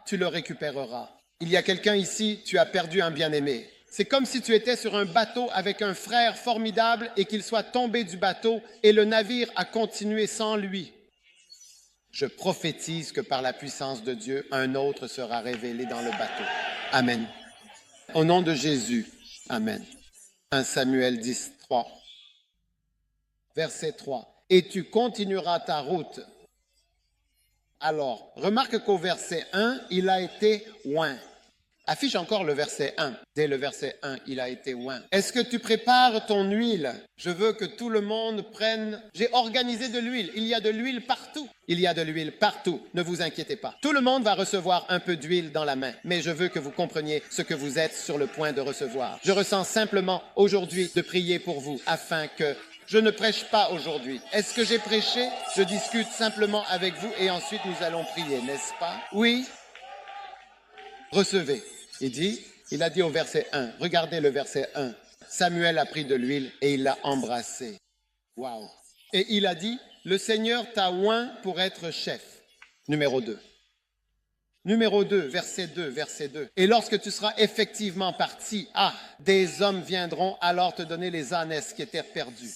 tu le récupéreras. Il y a quelqu'un ici, tu as perdu un bien-aimé. C'est comme si tu étais sur un bateau avec un frère formidable et qu'il soit tombé du bateau et le navire a continué sans lui. Je prophétise que par la puissance de Dieu, un autre sera révélé dans le bateau. Amen. Au nom de Jésus. Amen. 1 Samuel 10, 3. Verset 3. Et tu continueras ta route. Alors, remarque qu'au verset 1, il a été oint. Affiche encore le verset 1. Dès le verset 1, il a été oint. Est-ce que tu prépares ton huile? Je veux que tout le monde prenne... J'ai organisé de l'huile. Il y a de l'huile partout. Il y a de l'huile partout. Ne vous inquiétez pas. Tout le monde va recevoir un peu d'huile dans la main. Mais je veux que vous compreniez ce que vous êtes sur le point de recevoir. Je ressens simplement aujourd'hui de prier pour vous afin que... Je ne prêche pas aujourd'hui. Est-ce que j'ai prêché? Je discute simplement avec vous et ensuite nous allons prier, n'est-ce pas? Oui? Recevez. Il a dit au verset 1, regardez le verset 1. Samuel a pris de l'huile et il l'a embrassé. Wow. Et il a dit, le Seigneur t'a oint pour être chef. Numéro 2. Numéro 2, verset 2, verset 2. Et lorsque tu seras effectivement parti, des hommes viendront alors te donner les ânesses qui étaient perdues.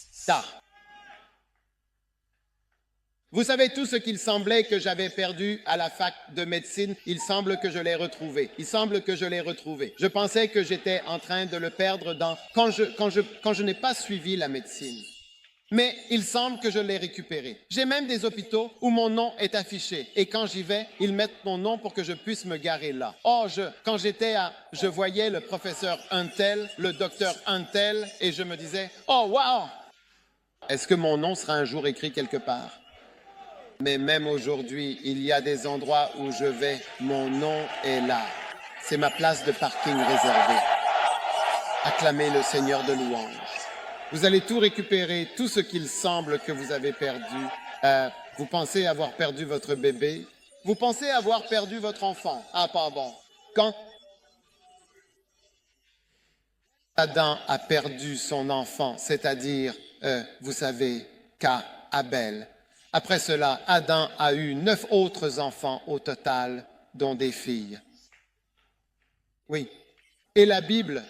Vous savez tout ce qu'il semblait que j'avais perdu à la fac de médecine, il semble que je l'ai retrouvé. Il semble que je l'ai retrouvé. Je pensais que j'étais en train de le perdre quand je n'ai pas suivi la médecine. Mais il semble que je l'ai récupéré. J'ai même des hôpitaux où mon nom est affiché. Et quand j'y vais, ils mettent mon nom pour que je puisse me garer là. Je voyais le professeur Untel, le docteur Untel, et je me disais, oh wow! Est-ce que mon nom sera un jour écrit quelque part? Mais même aujourd'hui, il y a des endroits où je vais, mon nom est là. C'est ma place de parking réservée. Acclamez le Seigneur de louange. Vous allez tout récupérer, tout ce qu'il semble que vous avez perdu. Vous pensez avoir perdu votre bébé? Vous pensez avoir perdu votre enfant? Pas bon. Quand Adam a perdu son enfant, c'est-à-dire, vous savez, Abel. Après cela, Adam a eu 9 autres enfants au total, dont des filles. Oui. Et la Bible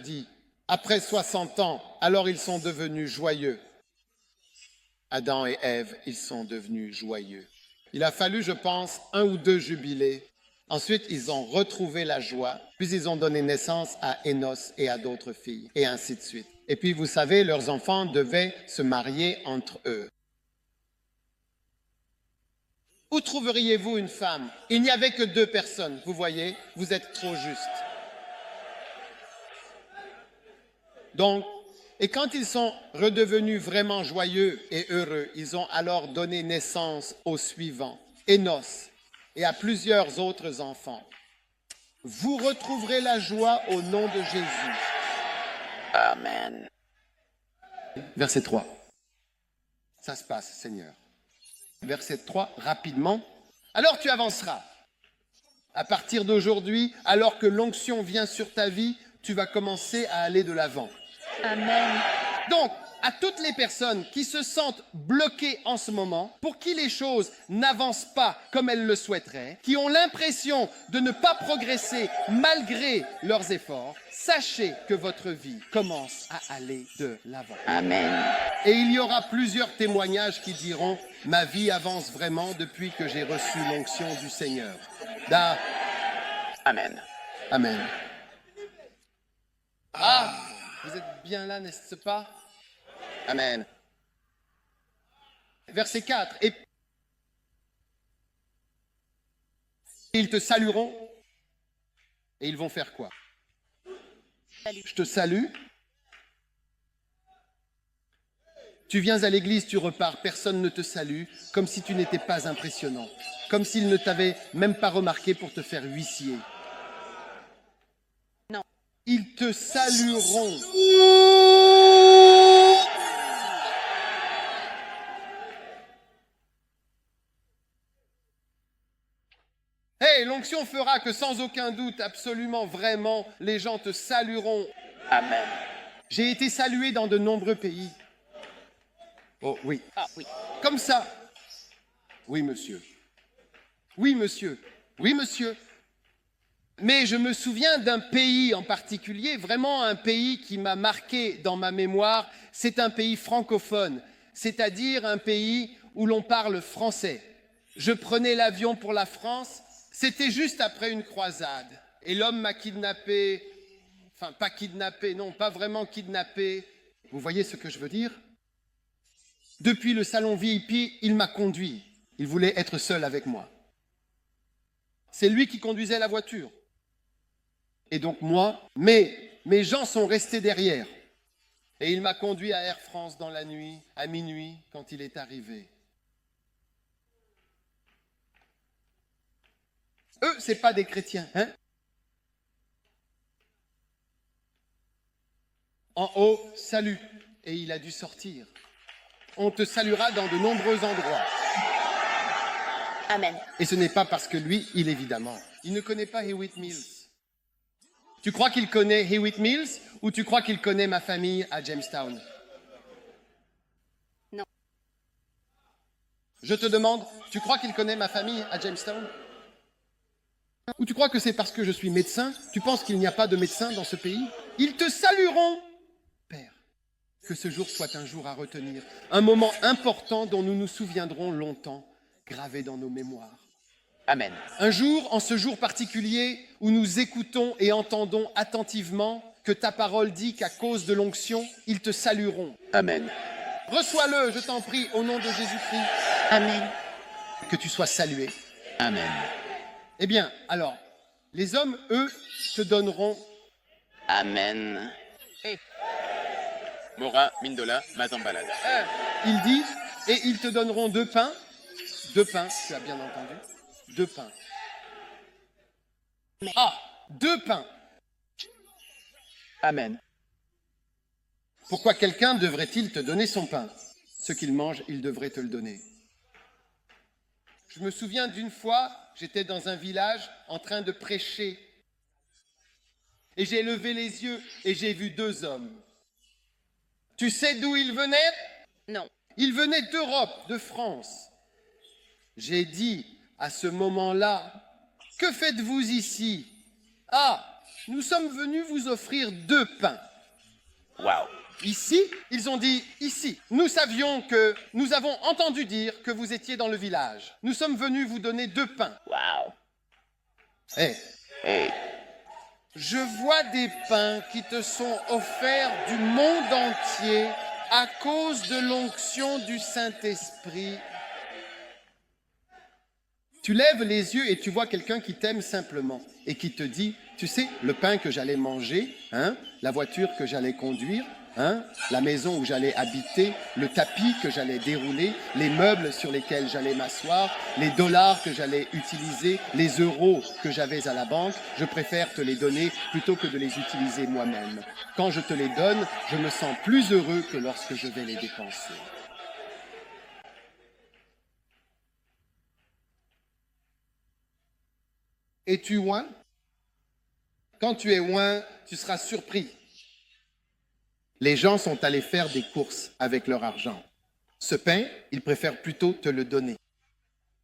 dit, après 60 ans, alors ils sont devenus joyeux. Adam et Ève, ils sont devenus joyeux. Il a fallu, je pense, 1 ou 2 jubilés. Ensuite, ils ont retrouvé la joie, puis ils ont donné naissance à Énos et à d'autres filles, et ainsi de suite. Et puis, vous savez, leurs enfants devaient se marier entre eux. Où trouveriez-vous une femme? Il n'y avait que 2 personnes, vous voyez, vous êtes trop juste. Donc, et quand ils sont redevenus vraiment joyeux et heureux, ils ont alors donné naissance au suivant, Énos, et à plusieurs autres enfants. Vous retrouverez la joie au nom de Jésus. Amen. Verset 3. Ça se passe, Seigneur. Verset 3, rapidement. Alors tu avanceras. À partir d'aujourd'hui, alors que l'onction vient sur ta vie, tu vas commencer à aller de l'avant. Amen. Donc, à toutes les personnes qui se sentent bloquées en ce moment, pour qui les choses n'avancent pas comme elles le souhaiteraient, qui ont l'impression de ne pas progresser malgré leurs efforts, sachez que votre vie commence à aller de l'avant. Amen. Et il y aura plusieurs témoignages qui diront « Ma vie avance vraiment depuis que j'ai reçu l'onction du Seigneur. » Amen. Amen. Ah, vous êtes bien là, n'est-ce pas? Amen. Verset 4. Et ils te salueront. Et ils vont faire quoi? Salut. Je te salue. Tu viens à l'église, tu repars, personne ne te salue, comme si tu n'étais pas impressionnant, comme s'ils ne t'avaient même pas remarqué pour te faire huissier. Non. Ils te salueront. Hey, l'onction fera que sans aucun doute, absolument, vraiment, les gens te salueront. Amen. J'ai été salué dans de nombreux pays. Oh oui. Ah oui. Comme ça. Oui, monsieur. Oui, monsieur. Oui, monsieur. Mais je me souviens d'un pays en particulier, vraiment un pays qui m'a marqué dans ma mémoire. C'est un pays francophone, c'est-à-dire un pays où l'on parle français. Je prenais l'avion pour la France, c'était juste après une croisade. Et l'homme m'a kidnappé, enfin pas kidnappé, non, pas vraiment kidnappé. Vous voyez ce que je veux dire? Depuis le salon VIP, il m'a conduit. Il voulait être seul avec moi. C'est lui qui conduisait la voiture. Et donc moi, mes gens sont restés derrière. Et il m'a conduit à Air France dans la nuit, à minuit, quand il est arrivé. Eux, c'est pas des chrétiens, hein? En haut, salut. Et il a dû sortir. On te saluera dans de nombreux endroits. Amen. Et ce n'est pas parce que lui, évidemment, il ne connaît pas Hewitt Mills. Tu crois qu'il connaît Hewitt Mills ou tu crois qu'il connaît ma famille à Jamestown? Non. Je te demande, tu crois qu'il connaît ma famille à Jamestown? Ou tu crois que c'est parce que je suis médecin? Tu penses qu'il n'y a pas de médecins dans ce pays? Ils te salueront, Père. Que ce jour soit un jour à retenir, un moment important dont nous nous souviendrons longtemps, gravé dans nos mémoires. Amen. Un jour, en ce jour particulier, où nous écoutons et entendons attentivement que ta parole dit qu'à cause de l'onction, ils te salueront. Amen. Reçois-le, je t'en prie, au nom de Jésus-Christ. Amen. Que tu sois salué. Amen. Eh bien, alors, les hommes, eux, te donneront... Amen. Mora, Mindola, Mazambalada. Il dit, et ils te donneront 2 pains. 2 pains, tu as bien entendu. 2 pains. Ah, 2 pains. Amen. Pourquoi quelqu'un devrait-il te donner son pain? Ce qu'il mange, il devrait te le donner. Je me souviens d'une fois, j'étais dans un village en train de prêcher. Et j'ai levé les yeux et j'ai vu 2 hommes. Tu sais d'où ils venaient? Non. Ils venaient d'Europe, de France. J'ai dit à ce moment-là, que faites-vous ici? Ah, nous sommes venus vous offrir 2 pains. Wow. Ici? Ils ont dit ici. Nous avons entendu dire que vous étiez dans le village. Nous sommes venus vous donner 2 pains. Wow. Hey, Hey. je vois des pains qui te sont offerts du monde entier à cause de l'onction du Saint-Esprit. Tu lèves les yeux et tu vois quelqu'un qui t'aime simplement et qui te dit, tu sais, le pain que j'allais manger, hein, la voiture que j'allais conduire, hein, la maison où j'allais habiter, le tapis que j'allais dérouler, les meubles sur lesquels j'allais m'asseoir, les dollars que j'allais utiliser, les euros que j'avais à la banque, je préfère te les donner plutôt que de les utiliser moi-même. Quand je te les donne, je me sens plus heureux que lorsque je vais les dépenser. Es-tu oint? Quand tu es oint, tu seras surpris. Les gens sont allés faire des courses avec leur argent. Ce pain, ils préfèrent plutôt te le donner.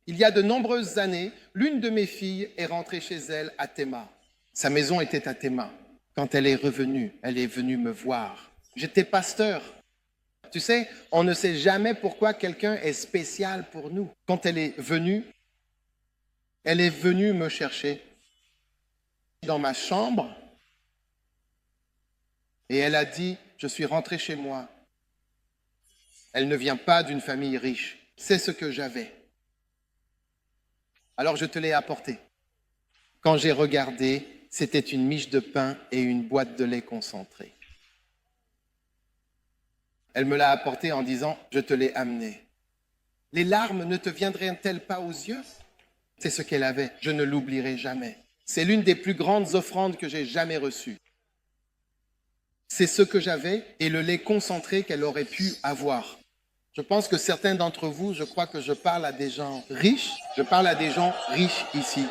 Il y a de nombreuses années, l'une de mes filles est rentrée chez elle à Théma. Sa maison était à Théma. Quand elle est revenue, elle est venue me voir. J'étais pasteur. Tu sais, on ne sait jamais pourquoi quelqu'un est spécial pour nous. Quand elle est venue me chercher dans ma chambre et elle a dit, je suis rentrée chez moi. Elle ne vient pas d'une famille riche. C'est ce que j'avais. Alors je te l'ai apporté. Quand j'ai regardé, c'était une miche de pain et une boîte de lait concentré. Elle me l'a apporté en disant, je te l'ai amené. Les larmes ne te viendraient-elles pas aux yeux? C'est ce qu'elle avait, je ne l'oublierai jamais. C'est l'une des plus grandes offrandes que j'ai jamais reçues. C'est ce que j'avais et le lait concentré qu'elle aurait pu avoir. Je pense que certains d'entre vous, je crois que je parle à des gens riches. Je parle à des gens riches ici.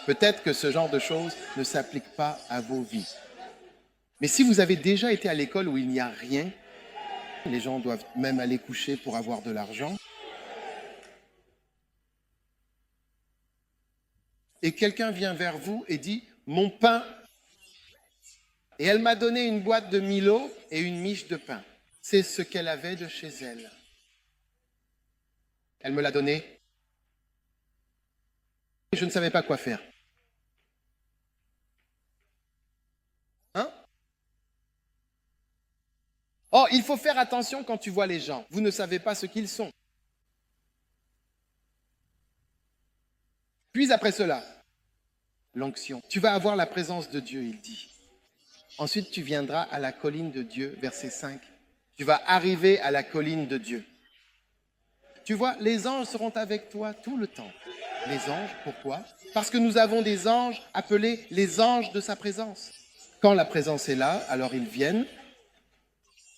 Peut-être que ce genre de choses ne s'applique pas à vos vies. Mais si vous avez déjà été à l'école où il n'y a rien, les gens doivent même aller coucher pour avoir de l'argent. Et quelqu'un vient vers vous et dit, mon pain. Et elle m'a donné une boîte de Milo et une miche de pain. C'est ce qu'elle avait de chez elle. Elle me l'a donné. Je ne savais pas quoi faire. Hein? Oh, il faut faire attention quand tu vois les gens. Vous ne savez pas ce qu'ils sont. Puis après cela, l'onction. Tu vas avoir la présence de Dieu, il dit. Ensuite, tu viendras à la colline de Dieu, verset 5. Tu vas arriver à la colline de Dieu. Tu vois, les anges seront avec toi tout le temps. Les anges, pourquoi? Parce que nous avons des anges appelés les anges de sa présence. Quand la présence est là, alors ils viennent.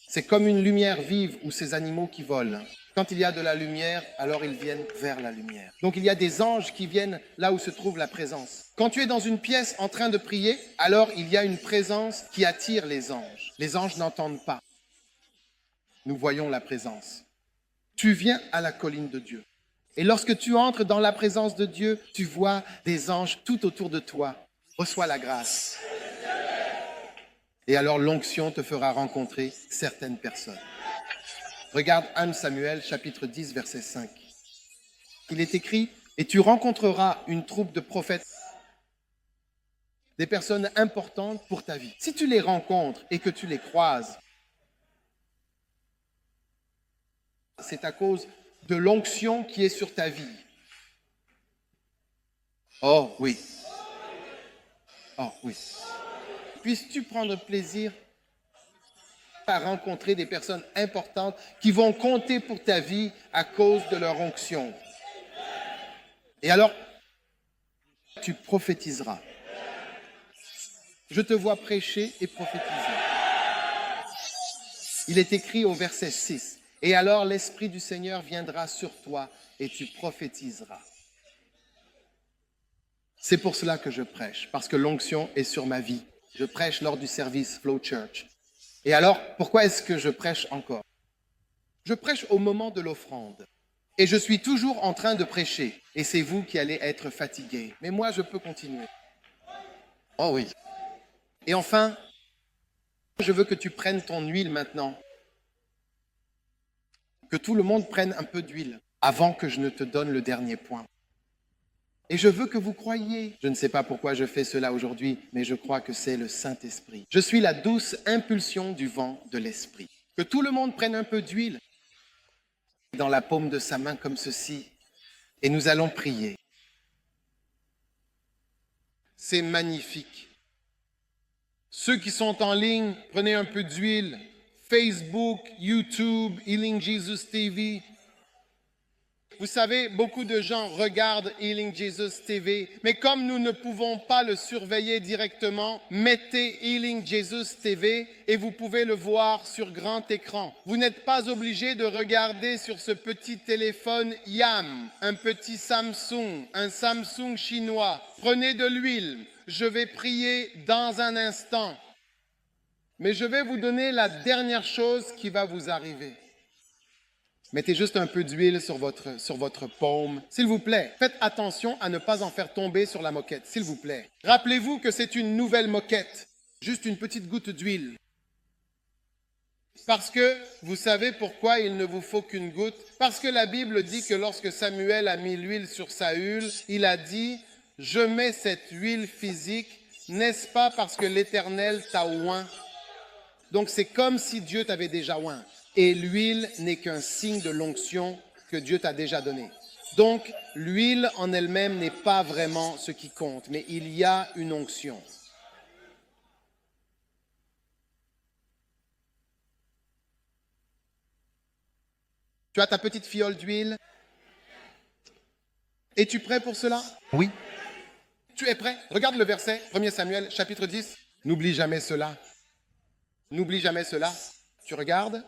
C'est comme une lumière vive ou ces animaux qui volent. Quand il y a de la lumière, alors ils viennent vers la lumière. Donc il y a des anges qui viennent là où se trouve la présence. Quand tu es dans une pièce en train de prier, alors il y a une présence qui attire les anges. Les anges n'entendent pas. Nous voyons la présence. Tu viens à la colline de Dieu. Et lorsque tu entres dans la présence de Dieu, tu vois des anges tout autour de toi. Reçois la grâce. Et alors l'onction te fera rencontrer certaines personnes. Regarde 1 Samuel, chapitre 10, verset 5. Il est écrit, « Et tu rencontreras une troupe de prophètes, des personnes importantes pour ta vie. Si tu les rencontres et que tu les croises, c'est à cause de l'onction qui est sur ta vie. » Oh oui. Oh oui. Puisses-tu prendre plaisir à rencontrer des personnes importantes qui vont compter pour ta vie à cause de leur onction. Et alors, tu prophétiseras. Je te vois prêcher et prophétiser. Il est écrit au verset 6. Et alors l'Esprit du Seigneur viendra sur toi et tu prophétiseras. C'est pour cela que je prêche, parce que l'onction est sur ma vie. Je prêche lors du service Flow Church. Et alors, pourquoi est-ce que je prêche encore? Je prêche au moment de l'offrande. Et je suis toujours en train de prêcher. Et c'est vous qui allez être fatigués. Mais moi, je peux continuer. Oh oui. Et enfin, je veux que tu prennes ton huile maintenant. Que tout le monde prenne un peu d'huile avant que je ne te donne le dernier point. Et je veux que vous croyiez. Je ne sais pas pourquoi je fais cela aujourd'hui, mais je crois que c'est le Saint-Esprit. Je suis la douce impulsion du vent de l'Esprit. Que tout le monde prenne un peu d'huile dans la paume de sa main comme ceci. Et nous allons prier. C'est magnifique. Ceux qui sont en ligne, prenez un peu d'huile. Facebook, YouTube, Healing Jesus TV. Vous savez, beaucoup de gens regardent Healing Jesus TV, mais comme nous ne pouvons pas le surveiller directement, mettez Healing Jesus TV et vous pouvez le voir sur grand écran. Vous n'êtes pas obligé de regarder sur ce petit téléphone YAM, un petit Samsung, un Samsung chinois. Prenez de l'huile, je vais prier dans un instant. Mais je vais vous donner la dernière chose qui va vous arriver. Mettez juste un peu d'huile sur votre paume. S'il vous plaît, faites attention à ne pas en faire tomber sur la moquette, s'il vous plaît. Rappelez-vous que c'est une nouvelle moquette. Juste une petite goutte d'huile. Parce que, vous savez pourquoi il ne vous faut qu'une goutte? Parce que la Bible dit que lorsque Samuel a mis l'huile sur Saül, il a dit « Je mets cette huile physique, n'est-ce pas parce que l'Éternel t'a oint ?» Donc c'est comme si Dieu t'avait déjà oint. Et l'huile n'est qu'un signe de l'onction que Dieu t'a déjà donné. Donc l'huile en elle-même n'est pas vraiment ce qui compte, mais il y a une onction. Tu as ta petite fiole d'huile. Es-tu prêt pour cela? Oui. Tu es prêt? Regarde le verset, 1 Samuel, chapitre 10. N'oublie jamais cela. N'oublie jamais cela. Tu regardes?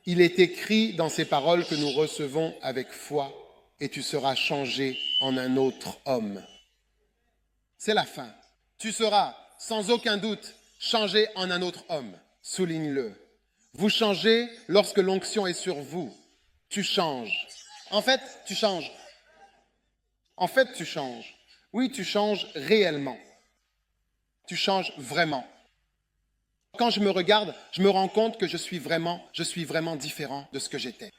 Il est écrit dans ces paroles que nous recevons avec foi, et tu seras changé en un autre homme. C'est la fin. Tu seras, sans aucun doute, changé en un autre homme. Souligne-le. Vous changez lorsque l'onction est sur vous. Tu changes. En fait, tu changes. En fait, tu changes. Oui, tu changes réellement. Tu changes vraiment. Quand je me regarde, je me rends compte que je suis vraiment différent de ce que j'étais.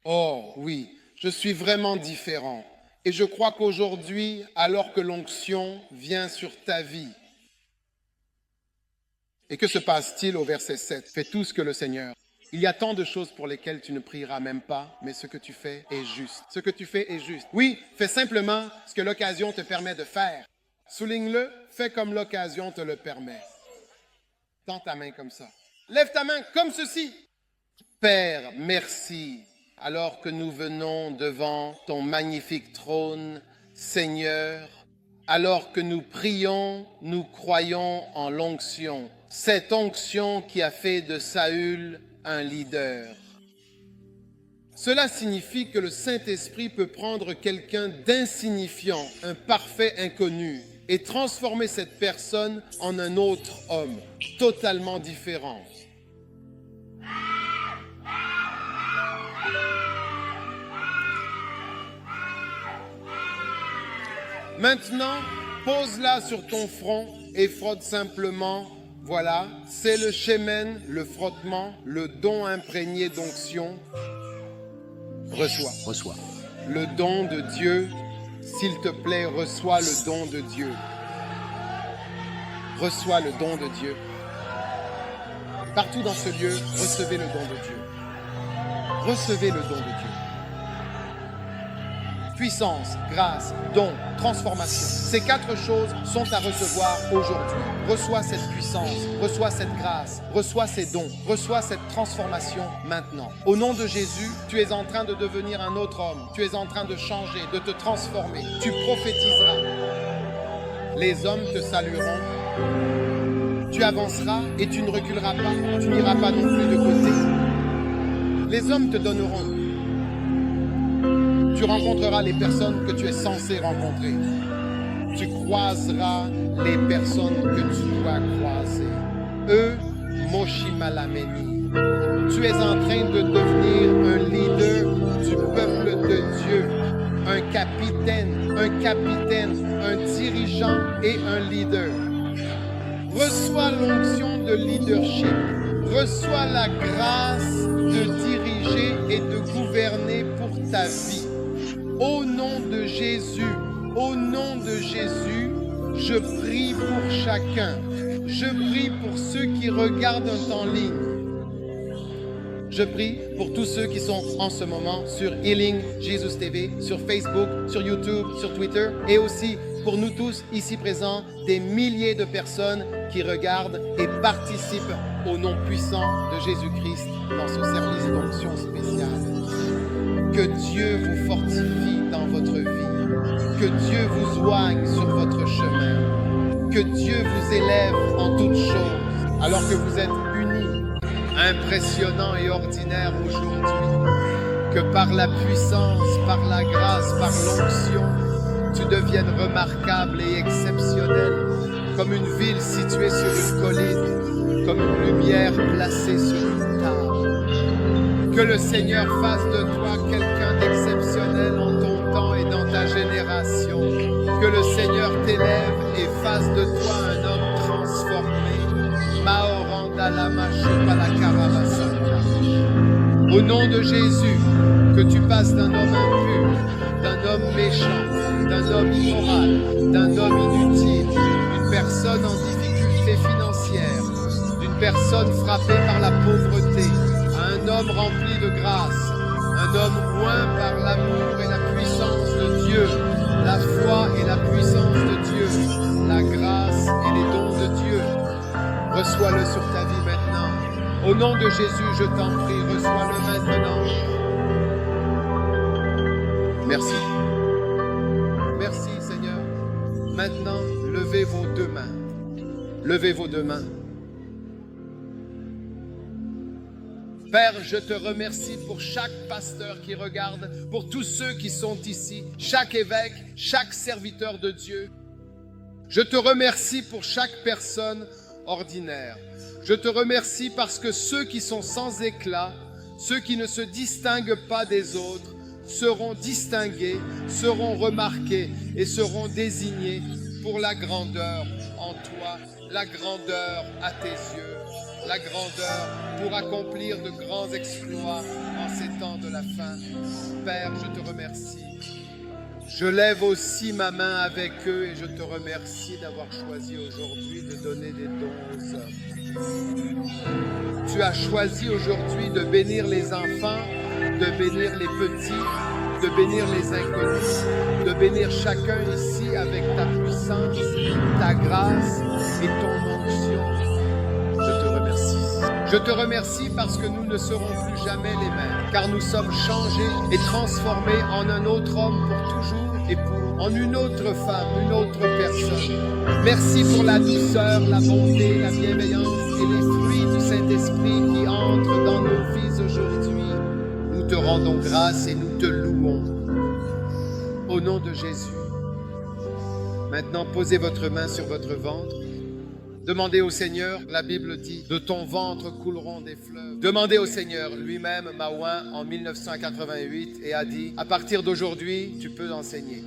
Oh oui, je suis vraiment différent. Et je crois qu'aujourd'hui, alors que l'onction vient sur ta vie, et que se passe-t-il au verset 7? Fais tout ce que le Seigneur. Il y a tant de choses pour lesquelles tu ne prieras même pas, mais ce que tu fais est juste. Ce que tu fais est juste. Oui, fais simplement ce que l'occasion te permet de faire. Souligne-le, fais comme l'occasion te le permet. Tends ta main comme ça. Lève ta main comme ceci. Père, merci. Alors que nous venons devant ton magnifique trône, Seigneur, alors que nous prions, nous croyons en l'onction. Cette onction qui a fait de Saül un leader. Cela signifie que le Saint-Esprit peut prendre quelqu'un d'insignifiant, un parfait inconnu, et transformer cette personne en un autre homme, totalement différent. Maintenant, pose-la sur ton front et frotte simplement. Voilà, c'est le shemen, le frottement, le don imprégné d'onction. Reçois. Le don de Dieu, s'il te plaît, reçois le don de Dieu. Reçois le don de Dieu. Partout dans ce lieu, recevez le don de Dieu. Recevez le don de Dieu. Puissance, grâce, don, transformation. Ces 4 choses sont à recevoir aujourd'hui. Reçois cette puissance, reçois cette grâce, reçois ces dons, reçois cette transformation maintenant. Au nom de Jésus, tu es en train de devenir un autre homme. Tu es en train de changer, de te transformer. Tu prophétiseras. Les hommes te salueront. Tu avanceras et tu ne reculeras pas. Tu n'iras pas non plus de côté. Les hommes te donneront. Tu rencontreras les personnes que tu es censé rencontrer. Tu croiseras les personnes que tu dois croiser. Eux, Moshimalameni. Tu es en train de devenir un leader du peuple de Dieu. Un capitaine, un dirigeant et un leader. Reçois l'onction de leadership. Reçois la grâce de diriger et de gouverner pour ta vie. Au nom de Jésus, je prie pour chacun. Je prie pour ceux qui regardent en ligne. Je prie pour tous ceux qui sont en ce moment sur Healing Jesus TV, sur Facebook, sur YouTube, sur Twitter, et aussi pour nous tous ici présents, des milliers de personnes qui regardent et participent au nom puissant de Jésus-Christ dans ce service d'onction spéciale. Que Dieu vous fortifie dans votre vie. Que Dieu vous soigne sur votre chemin. Que Dieu vous élève en toutes choses. Alors que vous êtes unis, impressionnants et ordinaires aujourd'hui. Que par la puissance, par la grâce, par l'onction, tu deviennes remarquable et exceptionnel. comme une ville située sur une colline, comme une lumière placée sur une table. Que le Seigneur fasse de toi quelqu'un d'exceptionnel en ton temps et dans ta génération. Que le Seigneur t'élève et fasse de toi un homme transformé. Maoranda lama shupala karabasanda. Au nom de Jésus, que tu passes d'un homme impur, d'un homme méchant, d'un homme immoral, d'un homme inutile, d'une personne en difficulté financière, d'une personne frappée par la pauvreté, à un homme rempli de grâce, un homme oint par l'amour et la puissance de Dieu, la foi et la puissance de Dieu, la grâce et les dons de Dieu. Reçois-le sur ta vie maintenant. Au nom de Jésus, je t'en prie, reçois-le maintenant. Merci. Merci Seigneur. Maintenant, levez vos deux mains. Levez vos deux mains. Père, je te remercie pour chaque pasteur qui regarde, pour tous ceux qui sont ici, chaque évêque, chaque serviteur de Dieu. Je te remercie pour chaque personne ordinaire. Je te remercie parce que ceux qui sont sans éclat, ceux qui ne se distinguent pas des autres, seront distingués, seront remarqués et seront désignés pour la grandeur en toi, la grandeur à tes yeux, la grandeur pour accomplir de grands exploits en ces temps de la fin. Père, je te remercie. Je lève aussi ma main avec eux et je te remercie d'avoir choisi aujourd'hui de donner des dons aux hommes. Tu as choisi aujourd'hui de bénir les enfants, de bénir les petits, de bénir les inconnus, de bénir chacun ici avec ta puissance, ta grâce et ton onction. Je te remercie. Je te remercie parce que nous ne serons plus jamais les mêmes, car nous sommes changés et transformés en un autre homme pour toujours et en une autre femme, une autre personne. Merci pour la douceur, la bonté, la bienveillance et les fruits du Saint-Esprit qui entrent dans nos vies aujourd'hui. Nous te rendons grâce et nous te louons. Au nom de Jésus. Maintenant, posez votre main sur votre ventre. Demandez au Seigneur, la Bible dit, de ton ventre couleront des fleuves. Demandez au Seigneur, lui-même m'a oint en 1988 et a dit, à partir d'aujourd'hui, tu peux enseigner.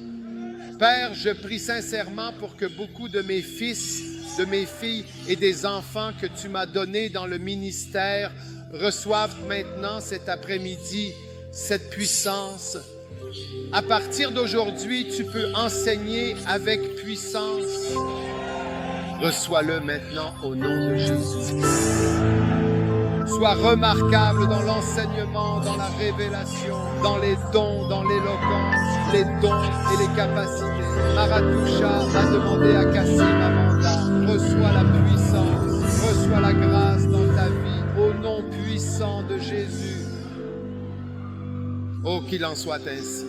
Père, je prie sincèrement pour que beaucoup de mes fils, de mes filles et des enfants que tu m'as donnés dans le ministère reçoivent maintenant cet après-midi cette puissance. À partir d'aujourd'hui, tu peux enseigner avec puissance. Reçois-le maintenant au nom de Jésus. Sois remarquable dans l'enseignement, dans la révélation, dans les dons, dans l'éloquence, les dons et les capacités. Maratoucha a demandé à Kassim Amanda, reçois la puissance, reçois la grâce dans ta vie, au nom puissant de Jésus. Oh, qu'il en soit ainsi.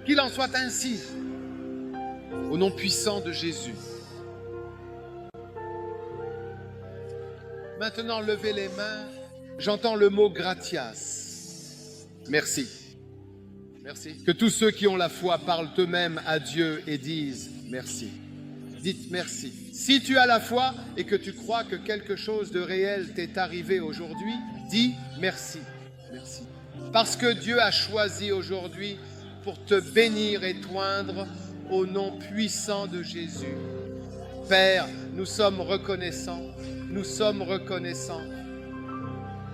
Qu'il en soit ainsi. Au nom puissant de Jésus. Maintenant, levez les mains. J'entends le mot gratias. Merci. Merci. Que tous ceux qui ont la foi parlent eux-mêmes à Dieu et disent merci. Dites merci. Si tu as la foi et que tu crois que quelque chose de réel t'est arrivé aujourd'hui, dis merci. Merci. Parce que Dieu a choisi aujourd'hui pour te bénir et t'oindre au nom puissant de Jésus. Père, nous sommes reconnaissants. Nous sommes reconnaissants.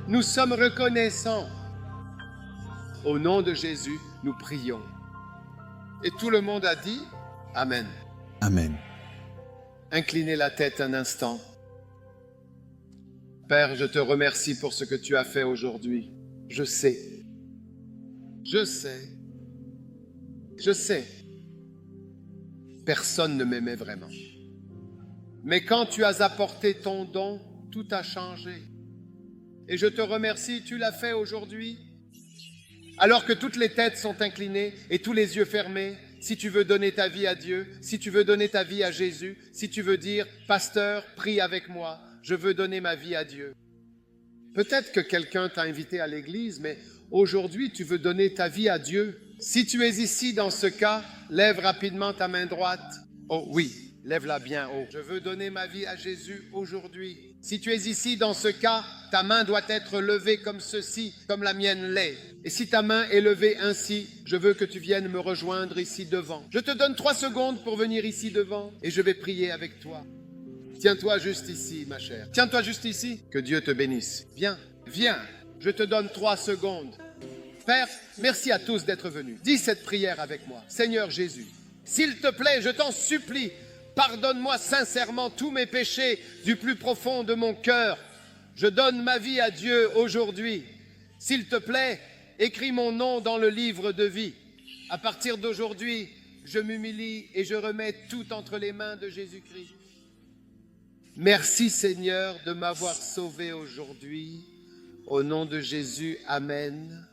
Nous sommes reconnaissants. Au nom de Jésus, nous prions. Et tout le monde a dit Amen. Amen. Inclinez la tête un instant. Père, je te remercie pour ce que tu as fait aujourd'hui. Je sais. Personne ne m'aimait vraiment. Mais quand tu as apporté ton don, tout a changé. Et je te remercie, tu l'as fait aujourd'hui. Alors que toutes les têtes sont inclinées et tous les yeux fermés, si tu veux donner ta vie à Dieu, si tu veux donner ta vie à Jésus, si tu veux dire « Pasteur, prie avec moi, je veux donner ma vie à Dieu ». Peut-être que quelqu'un t'a invité à l'église, mais aujourd'hui, tu veux donner ta vie à Dieu. Si tu es ici dans ce cas, lève rapidement ta main droite. Oh oui, Lève-la bien haut. Je veux donner ma vie à Jésus aujourd'hui. Si tu es ici dans ce cas, ta main doit être levée comme ceci, comme la mienne l'est. Et si ta main est levée ainsi, je veux que tu viennes me rejoindre ici devant. Je te donne 3 secondes pour venir ici devant et je vais prier avec toi. Tiens-toi juste ici, ma chère. Tiens-toi juste ici. Que Dieu te bénisse. Viens, viens. Je te donne 3 secondes. Père, merci à tous d'être venus. Dis cette prière avec moi. Seigneur Jésus, s'il te plaît, je t'en supplie, pardonne-moi sincèrement tous mes péchés du plus profond de mon cœur. Je donne ma vie à Dieu aujourd'hui. S'il te plaît, écris mon nom dans le livre de vie. À partir d'aujourd'hui, je m'humilie et je remets tout entre les mains de Jésus-Christ. Merci Seigneur de m'avoir sauvé aujourd'hui. Au nom de Jésus, Amen.